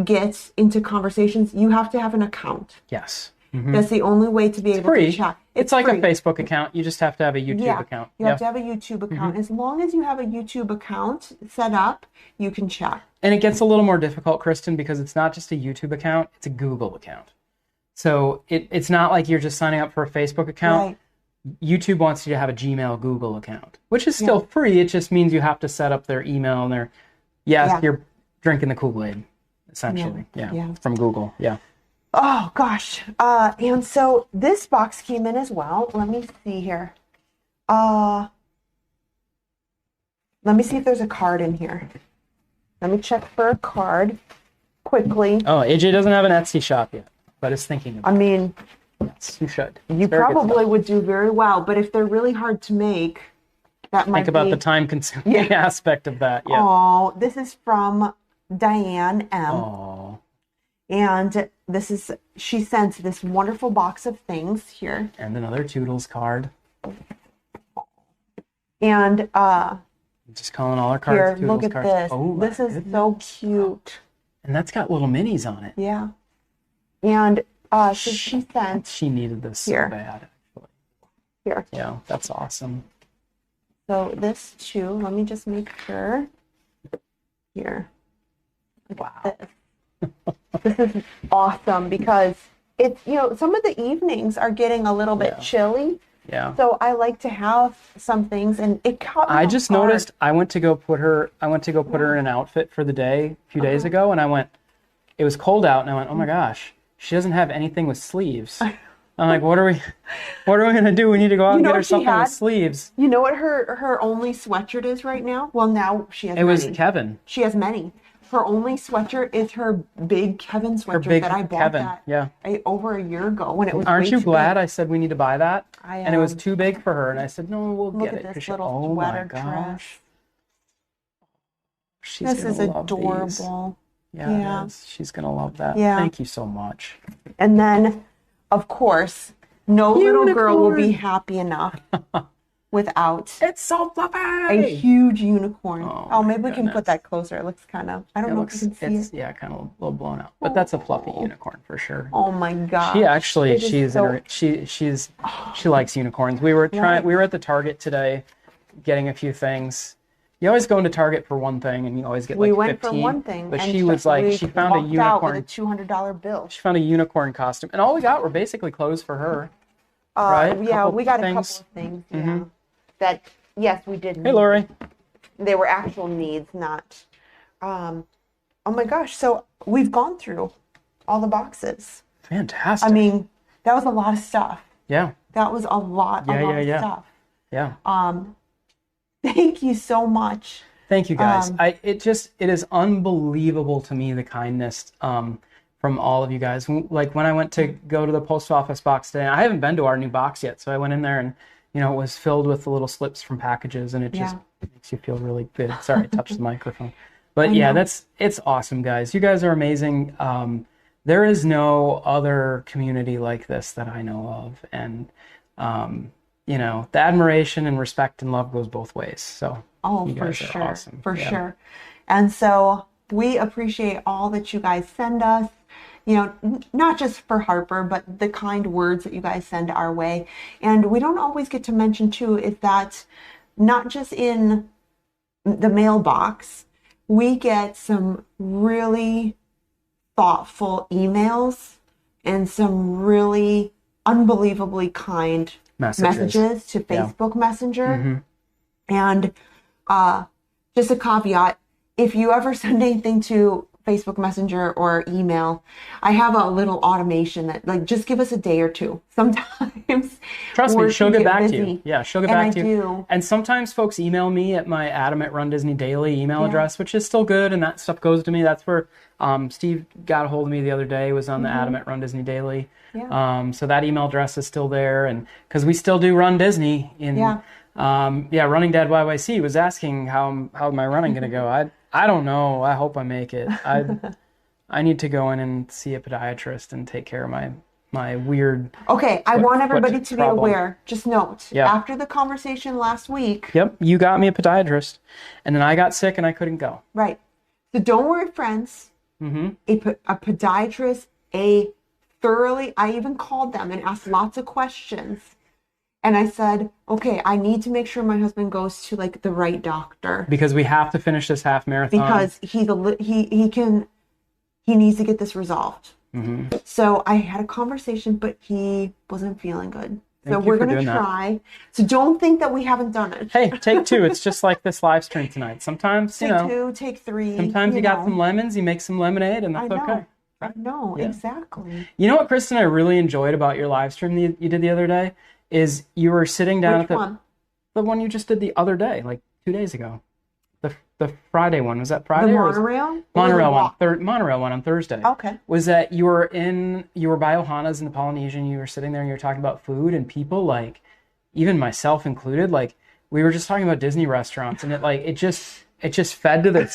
get into conversations, you have to have an account. Yes. Mm-hmm. That's the only way to be able to chat. It's like free. A Facebook account. You just have to have a YouTube account. You have to have a YouTube account. Mm-hmm. As long as you have a YouTube account set up, you can chat. And it gets a little more difficult, Kristen, because it's not just a YouTube account, it's a Google account. So it's not like you're just signing up for a Facebook account. Right. YouTube wants you to have a Gmail Google account, which is still free. It just means you have to set up their email and their, you're drinking the Kool-Aid, essentially. Yeah. From Google. Yeah. Oh, gosh. And so this box came in as well. Let me see here. Let me see if there's a card in here. Let me check for a card quickly. Oh, AJ doesn't have an Etsy shop yet, but is thinking about it. I mean, yes, you should. You probably would do very well, but if they're really hard to make, that might think about the time-consuming aspect of that. Yeah. Oh, this is from Diane M. Oh. And she sent this wonderful box of things here. And another Toodles card. And just calling all our cards here, Toodles look at cards. this. Oh, this is so cute. And that's got little minis on it. Yeah. And so she sent. She needed this so bad, actually. Here. Yeah, that's awesome. So this too. Let me just make sure. Here. Wow. This is awesome because it's, some of the evenings are getting a little bit chilly. Yeah. So I like to have some things, and it caught me I just noticed I went to go put her in an outfit for the day a few days ago, and it was cold out, and I went, oh my gosh, she doesn't have anything with sleeves. I'm like, what are we gonna do? We need to go out and get her something with sleeves. You know what her only sweatshirt is right now? Well, now she has many. It was Kevin. She has many. Her only sweatshirt is her big Kevin sweatshirt that I bought over a year ago when it was. Aren't you glad I said we need to buy that? I am. And it was too big for her, and I said, no, we'll get it. Look at this little sweater dress. This is adorable. Yeah, it is. She's gonna love that. Yeah. Thank you so much. And then, of course, no little girl will be happy enough without it's so fluffy. A huge unicorn. Oh, maybe we can put that closer. It looks kind of, I don't know if you can see it. Yeah, kind of a little blown out. But that's a fluffy unicorn for sure. Oh my gosh. She actually she likes unicorns. We were at the Target today getting a few things. You always go into Target for one thing and you always get like 15. We went for one thing. But she was like, she found a unicorn. With a $200 bill. She found a unicorn costume. And all we got were basically clothes for her. Right? Yeah, we got a couple of things. Yeah. That, yes, we did. Hey, Lori. They were actual needs, not. Oh my gosh. So we've gone through all the boxes. Fantastic. I mean, that was a lot of stuff. Yeah. That was a lot of stuff. Yeah. Thank you so much. Thank you guys. It is unbelievable to me, the kindness from all of you guys. Like when I went to go to the post office box today, I haven't been to our new box yet. So I went in there and, it was filled with the little slips from packages, and it just makes you feel really good. Sorry, I touched the microphone. But it's awesome, guys. You guys are amazing. There is no other community like this that I know of. And, the admiration and respect and love goes both ways. So you guys are awesome. For sure. And so we appreciate all that you guys send us. Not just for Harper, but the kind words that you guys send our way. And we don't always get to mention, too, is that not just in the mailbox, we get some really thoughtful emails and some really unbelievably kind messages to Facebook Messenger. And just a caveat, if you ever send anything to Facebook Messenger or email, I have a little automation that just give us a day or two. Sometimes trust me, she'll get back to you. Yeah, she'll get back to you. Do. And sometimes folks email me at my Adam@RunDisneyDaily email address, which is still good, and that stuff goes to me. That's where Steve got a hold of me the other day, was on the Adam@RunDisneyDaily. So that email address is still there, and because we still do Run Disney in Running Dad YYC was asking how am I running going to go. I don't know. I hope I make it. I need to go in and see a podiatrist and take care of my weird. Okay, I want everybody to be aware. Just note, Yep. after the conversation last week. Yep, you got me a podiatrist, and then I got sick and I couldn't go. Right. So don't worry, friends. Mm-hmm. A podiatrist, I even called them and asked lots of questions. And I said, okay, I need to make sure my husband goes to like the right doctor. Because we have to finish this half marathon. Because he needs to get this resolved. Mm-hmm. So I had a conversation, but he wasn't feeling good. So we're going to try. That. So don't think that we haven't done it. Hey, take 2. It's just like this live stream tonight. Sometimes, take 2, take 3. Sometimes you got some lemons, you make some lemonade, and that's okay. I know, exactly. You know what, Kristen, I really enjoyed about your live stream you did the other day is you were sitting down at the one you just did the other day, like 2 days ago. The Friday one. Was that Friday? The monorail? Monorail one. Monorail one on Thursday. Okay. Was that you were by Ohana's in the Polynesian, you were sitting there and you were talking about food and people, like, even myself included, like, we were just talking about Disney restaurants and it just fed to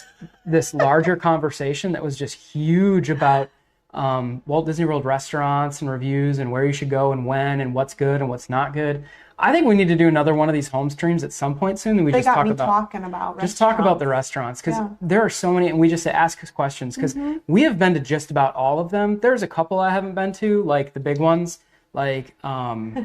this larger conversation that was just huge about Walt Disney World restaurants and reviews and where you should go and when and what's good and what's not good. I think we need to do another one of these home streams at some point soon. And talk about just talk about the restaurants because there are so many, and we just ask us questions because we have been to just about all of them. There's a couple I haven't been to, like the big ones, like the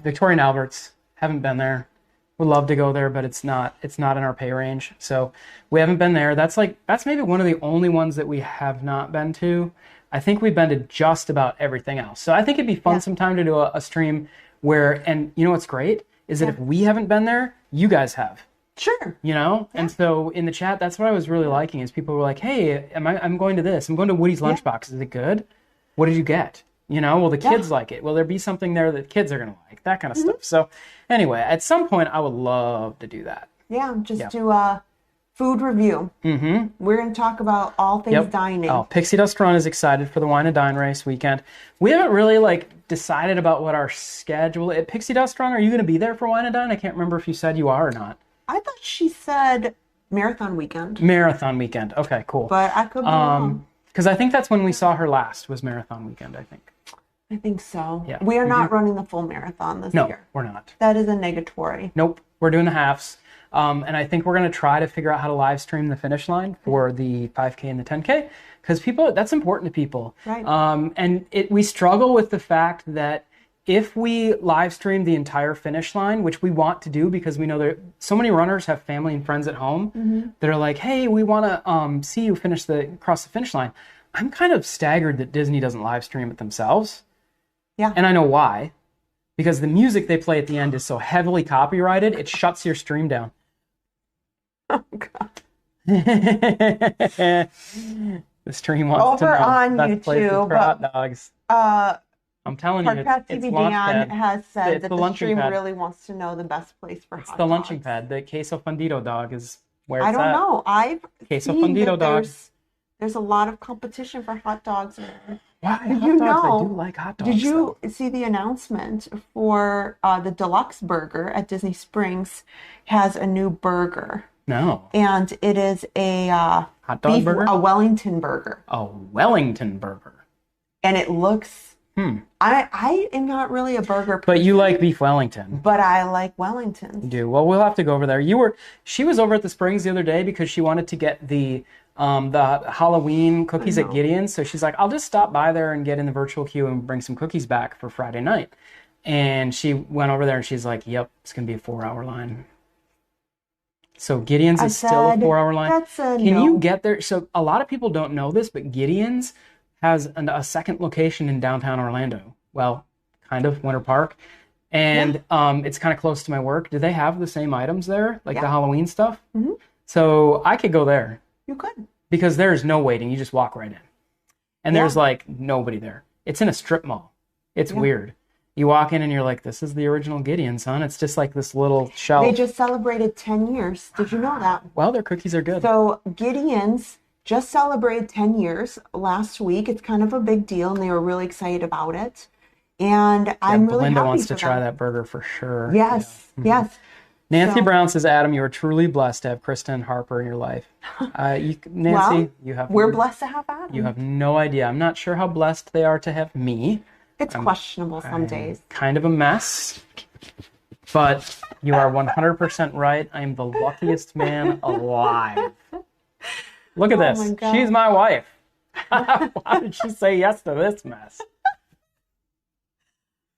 Victoria and Albert's. Haven't been there. Would love to go there, but it's not in our pay range, so we haven't been there. That's maybe one of the only ones that we have not been to. I think we've been to just about everything else. So I think it'd be fun sometime to do a stream where, and you know what's great is that if we haven't been there, you guys have. Sure. You know, and so in the chat, that's what I was really liking is people were like, "Hey, I'm going to this. I'm going to Woody's Lunchbox. Is it good? What did you get?" You know, will the kids like it? Will there be something there that kids are going to like? That kind of stuff. So anyway, at some point, I would love to do that. Yeah, do a food review. Mm-hmm. We're going to talk about all things dining. Oh, Pixie Dust Run is excited for the Wine and Dine race weekend. We haven't really decided about what our schedule is. At Pixie Dust Run, are you going to be there for Wine and Dine? I can't remember if you said you are or not. I thought she said marathon weekend. Marathon weekend. Okay, cool. But I could be wrong. Because I think that's when we saw her last was marathon weekend, I think. I think so. Yeah. We are not running the full marathon this year. No, we're not. That is a negatory. Nope. We're doing the halves. And I think we're going to try to figure out how to live stream the finish line for the 5K and the 10K because that's important to people. Right. And we struggle with the fact that if we live stream the entire finish line, which we want to do because we know that so many runners have family and friends at home that are like, hey, we want to see you cross the finish line. I'm kind of staggered that Disney doesn't live stream it themselves. Yeah. And I know why. Because the music they play at the end is so heavily copyrighted, it shuts your stream down. Oh, God. The stream wants to know. Over on Best places YouTube, for hot dogs. I'm telling you, Podcast it's TV Launchpad. Dan has said that the stream pad. really wants to know the best place for hot dogs. It's the lunching pad. The queso fundido dog is where it's at. I don't know. I've queso seen fundido dog. There's a lot of competition for hot dogs. Why? Did you know? I do like hot dogs. Did you see the announcement for the deluxe burger at Disney Springs has a new burger? No. And it is a hot dog burger? A Wellington burger. A Wellington burger. And it looks. I am not really a burger person. But you like beef Wellington. But I like Wellington. You do. Well, we'll have to go over there. She was over at the Springs the other day because she wanted to get the Halloween cookies at Gideon's. So she's like, I'll just stop by there and get in the virtual queue and bring some cookies back for Friday night. And she went over there and she's like, yep, it's going to be a 4-hour line. So Gideon's is still a 4-hour line. Can you get there? So a lot of people don't know this, but Gideon's has a second location in downtown Orlando. Well, kind of, Winter Park. And it's kind of close to my work. Do they have the same items there? Like the Halloween stuff? Mm-hmm. So I could go there. You could. Because there's no waiting. You just walk right in. And there's nobody there. It's in a strip mall. It's weird. You walk in and you're like, this is the original Gideon's, son. It's just like this little shelf. They just celebrated 10 years. Did you know that? Well, their cookies are good. So Gideon's just celebrated 10 years last week. It's kind of a big deal, and they were really excited about it. And I'm really happy Belinda wants for to try them. that burger for sure. Yes, yes. Nancy Brown says, Adam, you are truly blessed to have Kristen and Harper in your life. Nancy, we're blessed to have Adam. You have no idea. I'm not sure how blessed they are to have me. It's questionable some days. Kind of a mess. But you are 100% right. I am the luckiest man alive. Look at this. She's my wife. Why did she say yes to this mess?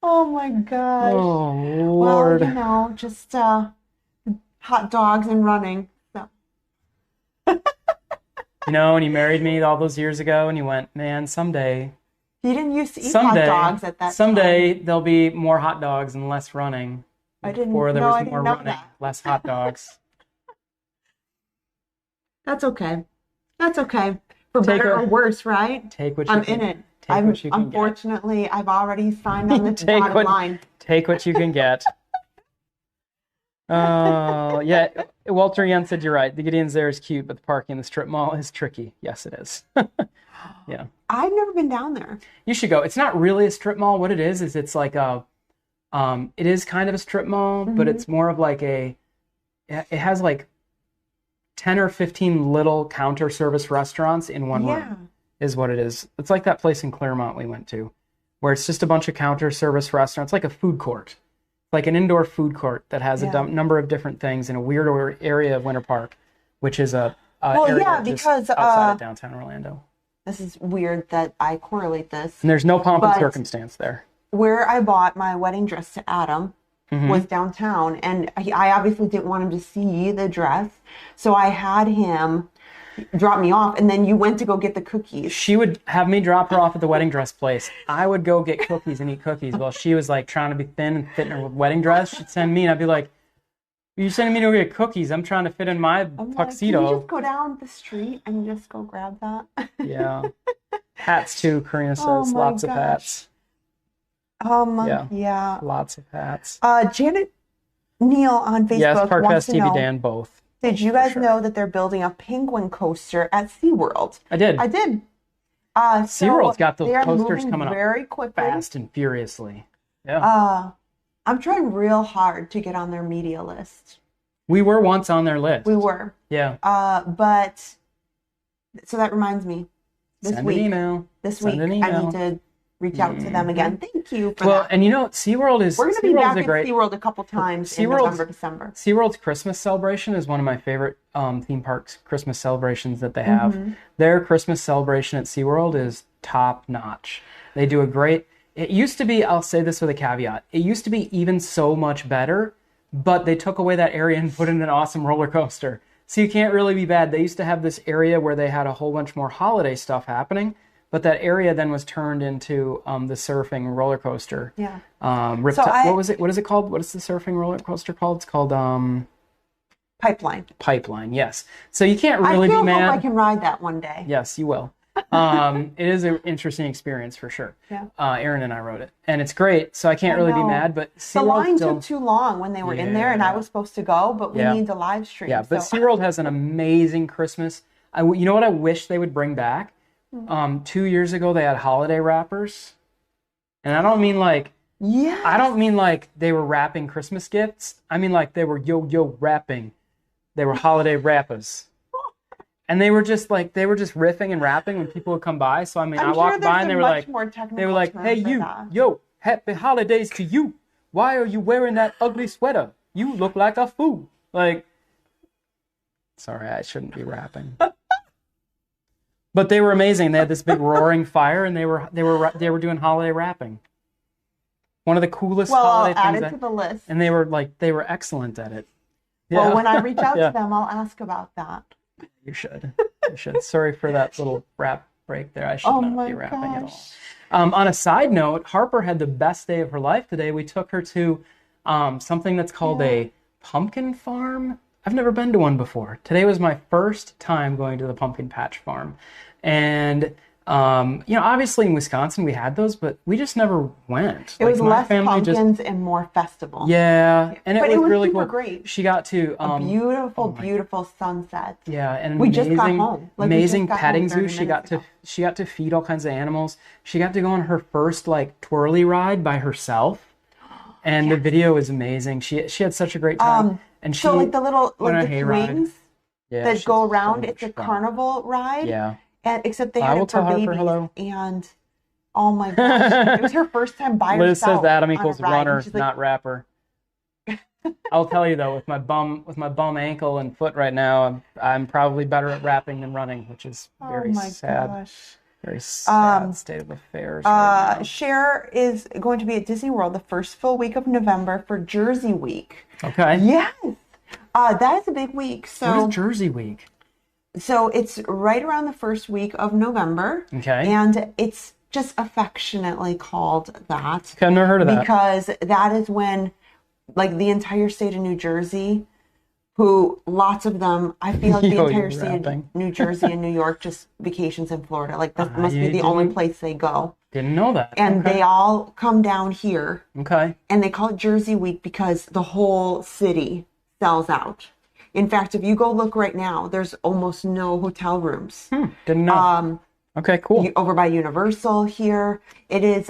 Oh my gosh. Oh, Lord. Well, just hot dogs and running. So. When you married me all those years ago and you went, man, someday. You didn't used to eat hot dogs at that time. Someday there'll be more hot dogs and less running. Before there was more running, less hot dogs. That's okay. That's okay. For better or worse, right? Take what you can. I'm in it. Unfortunately, I've already signed on the dotted line. Take what you can get. Yeah. Walter Young said you're right. The Gideon's there is cute, but the parking in the strip mall is tricky. Yes, it is. Yeah. I've never been down there. You should go. It's not really a strip mall. What it is it's like a, it is kind of a strip mall, but it's more of like it has like 10 or 15 little counter service restaurants in one room. Is what it is. It's like that place in Claremont we went to, where it's just a bunch of counter service restaurants, like a food court, like an indoor food court that has a number of different things in a weird area of Winter Park, which is area because outside of downtown Orlando. This is weird that I correlate this. And there's no pomp and circumstance there. Where I bought my wedding dress to Adam was downtown, and I obviously didn't want him to see the dress, so I had him drop me off, and then you went to go get the cookies. She would have me drop her off at the wedding dress place. I would go get cookies and eat cookies while she was like trying to be thin and fit in her wedding dress. She'd send me, and I'd be like, "You're sending me to go get cookies. I'm trying to fit in my tuxedo." Can you just go down the street and just go grab that? Yeah. Hats too, Karina says. Lots of hats. Yeah. Lots of hats. Janet Neal on Facebook yes, Park wants Fest to TV know, Dan, both. Did you guys know that they're building a penguin coaster at SeaWorld? I did. SeaWorld's got those coasters coming up very quickly. Fast and furiously. Yeah. I'm trying real hard to get on their media list. We were once on their list. We were. Yeah. But so that reminds me. Send an email. This week I need to reach out to them again. Thank you for that. And SeaWorld is... We're going to be back at SeaWorld a couple times in November, December. SeaWorld's Christmas celebration is one of my favorite theme parks Christmas celebrations that they have. Their Christmas celebration at SeaWorld is top notch. They do a great... It used to be, I'll say this with a caveat, it used to be even so much better, but they took away that area and put in an awesome roller coaster. So you can't really be bad. They used to have this area where they had a whole bunch more holiday stuff happening, but that area then was turned into the surfing roller coaster. Yeah. What was it? What is it called? What is the surfing roller coaster called? It's called Pipeline. Pipeline. Yes. So you can't really be mad. I hope I can ride that one day. Yes, you will. It is an interesting experience for sure. Yeah. Aaron and I rode it, and it's great. So I can't really be mad. But the line took too long when they were in there, and I was supposed to go, but we need to live stream. Yeah, but SeaWorld has an amazing Christmas. You know what I wish they would bring back? 2 years ago, they had holiday wrappers, and I don't mean like I don't mean like they were wrapping Christmas gifts. I mean like they were yo wrapping. They were holiday wrappers. And they were just riffing and rapping when people would come by. So I mean, I walked by and they were like, "Hey yo, happy holidays to you. Why are you wearing that ugly sweater? You look like a fool." Like, sorry, I shouldn't be rapping. But they were amazing. They had this big roaring fire, and they were doing holiday rapping. One of the coolest holiday things. Add it to the list. And they were excellent at it. Yeah. Well, when I reach out to them, I'll ask about that. You should. Sorry for that little rap break there. I should not be rapping at all. On a side note, Harper had the best day of her life today. We took her to something that's called a pumpkin farm. I've never been to one before. Today was my first time going to the pumpkin patch farm. And, obviously in Wisconsin we had those, but we just never went. It was less pumpkins and more festival. Yeah. And it was really cool. Great. She got to... beautiful sunset. Yeah. And we just got home. Amazing petting zoo. She got to feed all kinds of animals. She got to go on her first twirly ride by herself. And the video is amazing. She had such a great time. And she so like the little like the rings that go around. It's a carnival ride. Yeah. And except they had it for babies. And oh my gosh, it was her first time by herself. Liz says Adam equals runner, not rapper. I'll tell you though, with my bum ankle and foot right now, I'm probably better at rapping than running, which is very sad. Gosh. Very sad state of affairs. Right now. Cher is going to be at Disney World the first full week of November for Jersey Week. Okay. Yes. That is a big week. So what is Jersey Week? So it's right around the first week of November. Okay. And it's just affectionately called that. Okay, I've never heard of that. Because that is when, like, the entire state of New Jersey, who lots of them, I feel like the entire state of New Jersey and New York just vacations in Florida. Like, that must be the only place they go. Didn't know that. And they all come down here. Okay. And they call it Jersey Week because the whole city sells out. In fact, if you go look right now, there's almost no hotel rooms. Didn't know. Okay, cool. Over by Universal here. It is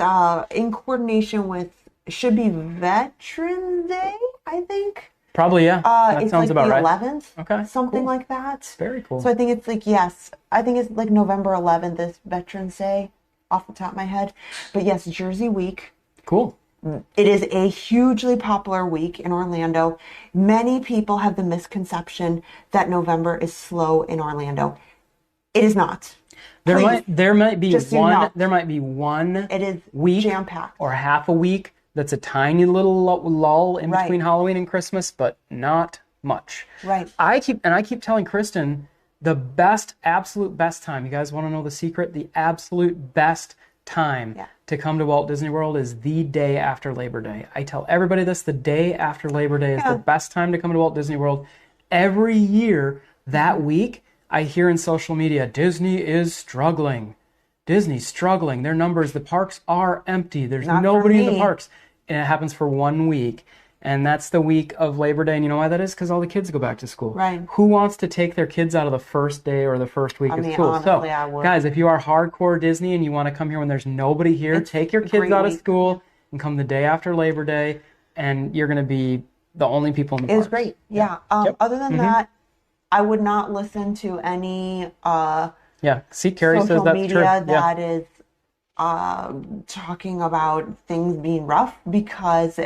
in coordination with, should be Veterans Day, I think. Probably, yeah. That sounds about right. It's like the 11th. Okay, something cool. like that. Very cool. So I think it's like, yes, I think it's like November 11th is Veterans Day, off the top of my head. But yes, Jersey Week. Cool. It is a hugely popular week in Orlando. Many people have the misconception that November is slow in Orlando. It is not. There might be one it is week jam-packed. Or half a week that's a tiny little lull in between Halloween and Christmas, but not much. Right. I keep telling Kristen the absolute best time. You guys want to know the secret? The absolute best time to come to Walt Disney World is the day after Labor Day. I tell everybody this, the day after Labor Day is the best time to come to Walt Disney World. Every year, that week, I hear in social media, Disney is struggling. Disney's struggling. Their numbers, the parks are empty. There's nobody in the parks. And it happens for 1 week. And that's the week of Labor Day. And you know why that is? Because all the kids go back to school. Right. Who wants to take their kids out of the first day or the first week of school? Honestly, I would. Guys, if you are hardcore Disney and you want to come here when there's nobody here, take your kids out of school and come the day after Labor Day. And you're going to be the only people in the parks. It's great. Yeah. Other than that, I would not listen to any see, Carrie says social that's media true. that is talking about things being rough, because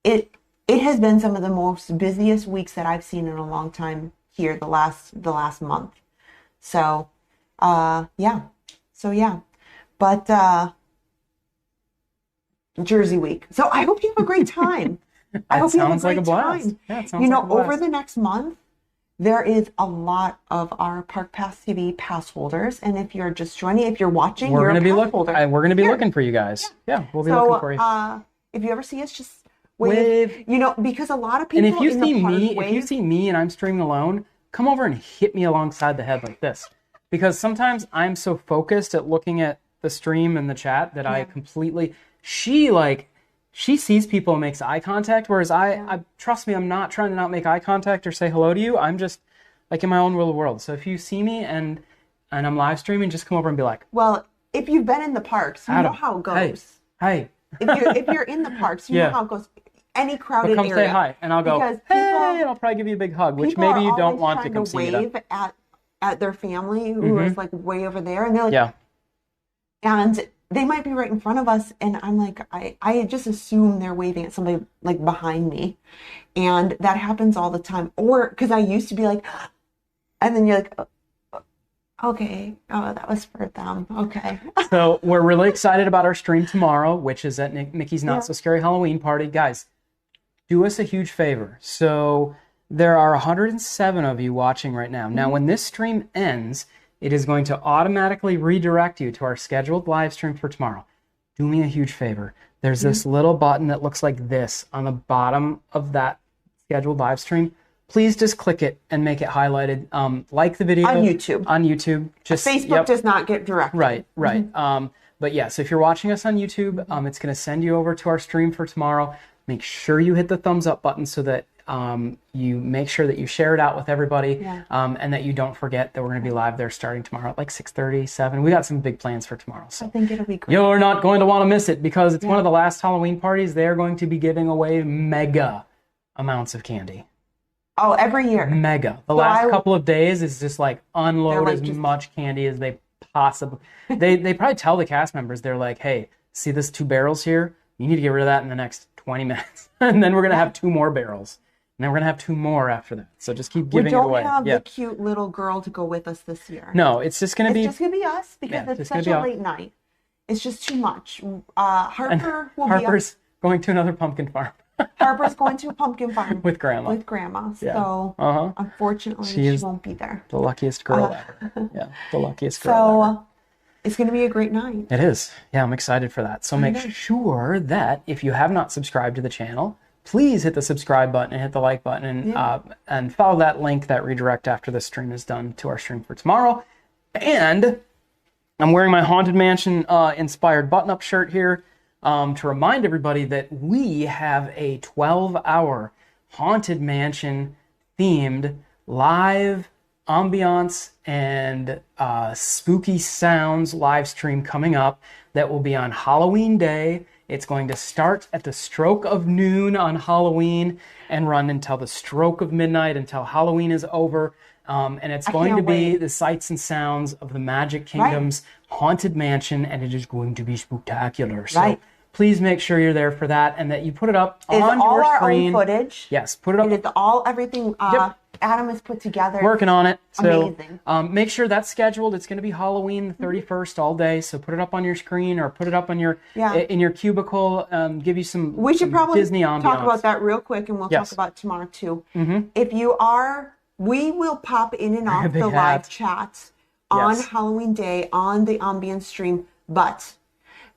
it has been some of the most busiest weeks that I've seen in a long time here the last month. So but Jersey Week. So I hope you have a great time. I hope you have a great time. Yeah, it sounds like a blast. Over the next month, there is a lot of our Park Pass TV pass holders, and if you're just joining, if you're watching, you're a pass holder. We're going to be looking for you guys. Yeah, we'll be looking for you. If you ever see us, just wave. Because a lot of people. And if you see me and I'm streaming alone, come over and hit me alongside the head like this, because sometimes I'm so focused at looking at the stream and the chat that I completely. She sees people and makes eye contact, whereas I trust me, I'm not trying to not make eye contact or say hello to you. I'm just like in my own little world. So if you see me and I'm live streaming, just come over and be like, well, if you've been in the parks, you know how it goes. Hey. If you're in the parks, you know how it goes. Any crowded come area. Say hi, and I'll go, hey, and I'll probably give you a big hug, which maybe you don't want to come see me. Wave at their family who is like way over there, and they're like, and they might be right in front of us, and I'm like, I just assume they're waving at somebody like behind me, and that happens all the time. Or because I used to be like, and then you're like, okay, that was for them. Okay. So we're really excited about our stream tomorrow, which is at Mickey's Not So Scary Halloween Party. Guys, do us a huge favor. So there are 107 of you watching right now. Now, when this stream ends, it is going to automatically redirect you to our scheduled live stream for tomorrow. Do me a huge favor. There's this little button that looks like this on the bottom of that scheduled live stream. Please just click it and make it highlighted. Like the video. On YouTube. Just Facebook does not get directed. Right. But yeah, so if you're watching us on YouTube, it's going to send you over to our stream for tomorrow. Make sure you hit the thumbs up button so that you make sure that you share it out with everybody, and that you don't forget that we're going to be live there starting tomorrow at like 6:30, 7. We got some big plans for tomorrow. So I think it'll be great. You're not going to want to miss it, because it's one of the last Halloween parties. They're going to be giving away mega amounts of candy. Oh, every year. Mega. The last couple of days is just like unload as much candy as they possibly. They probably tell the cast members, they're like, hey, see this 2 barrels here? You need to get rid of that in the next 20 minutes. And then we're going to have 2 more barrels. And then we're going to have 2 more after that. So just keep giving it away. We don't have the cute little girl to go with us this year. No, it's just going to be... It's just going to be us because it's such a late night. It's just too much. Harper's going to another pumpkin farm. Harper's going to a pumpkin farm. With Grandma. So, unfortunately, she won't be there. The luckiest girl ever. Yeah, the luckiest girl ever. It's going to be a great night. It is. Yeah, I'm excited for that. So make sure that if you have not subscribed to the channel, please hit the subscribe button and hit the like button and follow that link, that redirect after the stream is done to our stream for tomorrow. And I'm wearing my Haunted Mansion inspired button-up shirt here to remind everybody that we have a 12-hour Haunted Mansion themed live ambiance and spooky sounds live stream coming up that will be on Halloween Day. It's going to start at the stroke of noon on Halloween and run until the stroke of midnight, until Halloween is over. And it's going to be the sights and sounds of the Magic Kingdom's Haunted Mansion, and it is going to be spectacular. So please make sure you're there for that and that you put it up on your screen. It's all our own footage. Yes, put it up. It is everything Adam has put together. Working on it. So, amazing. Make sure that's scheduled. It's going to be Halloween the 31st all day. So put it up on your screen or put it up on your in your cubicle. Give you some We should probably Disney ambiance. Talk about that real quick, and we'll talk about tomorrow too. If you are, we will pop in and off the live chats on Halloween Day on the ambience stream, but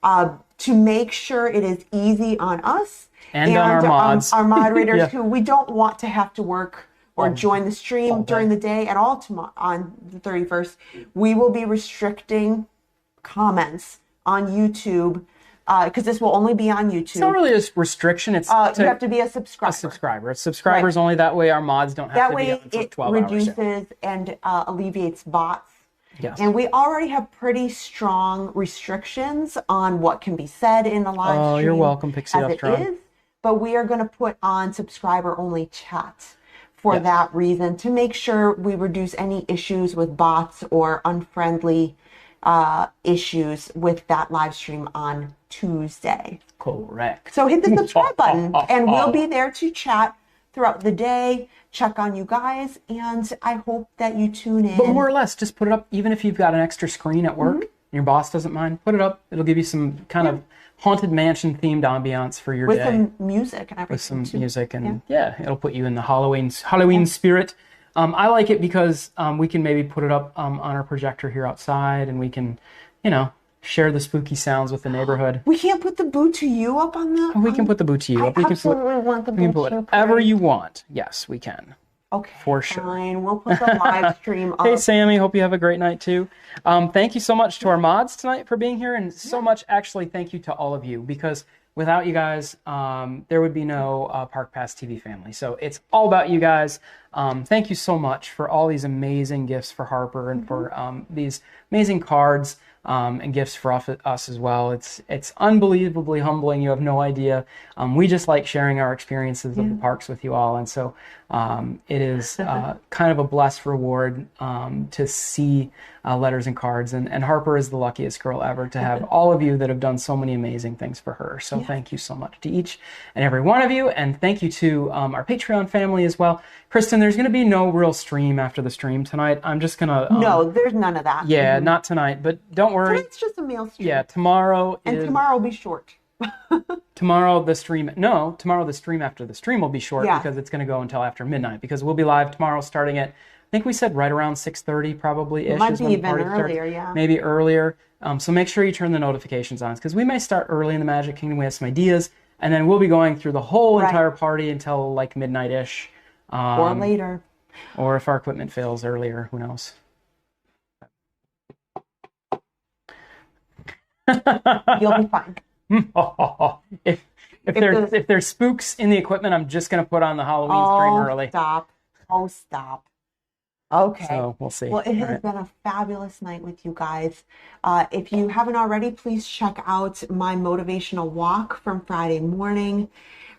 to make sure it is easy on us and on our mods, our moderators who we don't want to have to work or join the stream during the day at all tomorrow on the 31st. We will be restricting comments on YouTube because this will only be on YouTube. It's not really a restriction. It's you have to be a subscriber. A subscriber's only that way our mods don't have to be on for 12 hours. That way it reduces and alleviates bots. Yes. And we already have pretty strong restrictions on what can be said in the live stream. Oh, you're welcome, Pixie Duftron. But we are going to put on subscriber-only chats for that reason, to make sure we reduce any issues with bots or unfriendly issues with that live stream on Tuesday. Correct. So hit the subscribe button, and we'll be there to chat throughout the day, check on you guys, and I hope that you tune in. But more or less, just put it up, even if you've got an extra screen at work, and your boss doesn't mind, put it up. It'll give you some kind of Haunted Mansion themed ambiance for your day. With some music and everything. With some music, and it'll put you in the Halloween spirit. I like it because we can maybe put it up on our projector here outside, and we can, share the spooky sounds with the neighborhood. We can't put the Boo to You up on the... We can put the Boo to You up. We absolutely want the Boo to You. We can put whatever you want. Yes, we can. Okay, for sure. Fine. We'll put the live stream up. Hey, Sammy. Hope you have a great night, too. Thank you so much to our mods tonight for being here, and so much, actually, thank you to all of you, because without you guys, there would be no Park Pass TV family. So it's all about you guys. Thank you so much for all these amazing gifts for Harper and for these amazing cards and gifts for us as well. It's unbelievably humbling. You have no idea. We just like sharing our experiences of the parks with you all. And so it is kind of a blessed reward to see letters and cards. And Harper is the luckiest girl ever to have all of you that have done so many amazing things for her. So thank you so much to each and every one of you. And thank you to our Patreon family as well. Kristen, there's going to be no real stream after the stream tonight. I'm just going to... no, there's none of that. Yeah, not tonight. But don't worry. Tonight's just a meal stream. Yeah, tomorrow tomorrow will be short. Tomorrow the stream after the stream will be short because it's going to go until after midnight, because we'll be live tomorrow starting at, I think we said right around 6:30 probably-ish. Might be even earlier, Maybe earlier. So make sure you turn the notifications on, because we may start early in the Magic Kingdom. We have some ideas, and then we'll be going through the whole entire party until like midnight-ish. Or later. Or if our equipment fails earlier, who knows? You'll be fine. If there's spooks in the equipment, I'm just going to put on the Halloween stream early. Stop. Okay. So we'll see. Well, it has been a fabulous night with you guys. If you haven't already, please check out my motivational walk from Friday morning.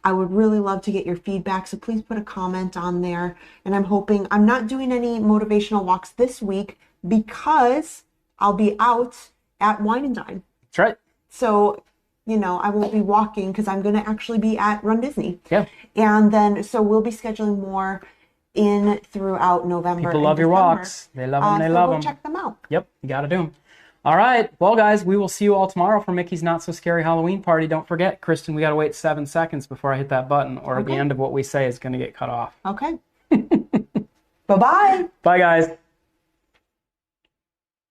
I would really love to get your feedback, so please put a comment on there. And I'm not doing any motivational walks this week because I'll be out at Wine and Dine. That's right. So, I won't be walking because I'm going to actually be at Run Disney. Yeah. And then, so we'll be scheduling more in throughout November. People love your walks. They love them. They love them. Check them out. Yep. You got to do them. All right. Well, guys, we will see you all tomorrow for Mickey's Not So Scary Halloween Party. Don't forget, Kristen, we got to wait 7 seconds before I hit that button, or the end of what we say is going to get cut off. Okay. Bye-bye. Bye, guys.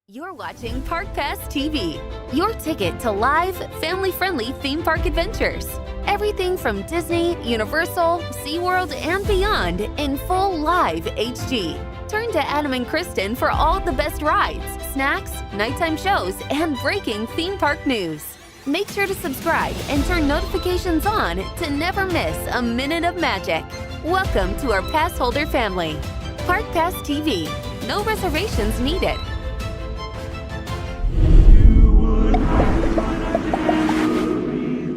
You're watching Park Pass TV, your ticket to live, family-friendly theme park adventures. Everything from Disney, Universal, SeaWorld, and beyond in full live HD. Turn to Adam and Kristen for all the best rides, snacks, nighttime shows, and breaking theme park news. Make sure to subscribe and turn notifications on to never miss a minute of magic. Welcome to our Passholder family. Park Pass TV. No reservations needed.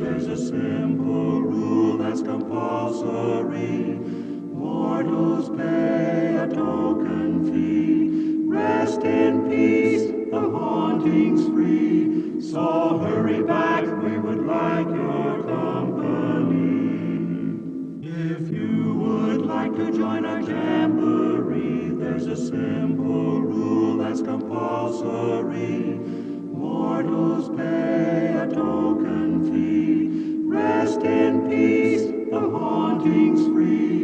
There's a simple rule that's compulsory. Mortals pay a token fee. Rest in peace, the haunting's free. So hurry back, we would like your company. If you would like to join our jamboree, there's a simple rule that's compulsory. Mortals pay a token fee. Rest in peace, the haunting's free.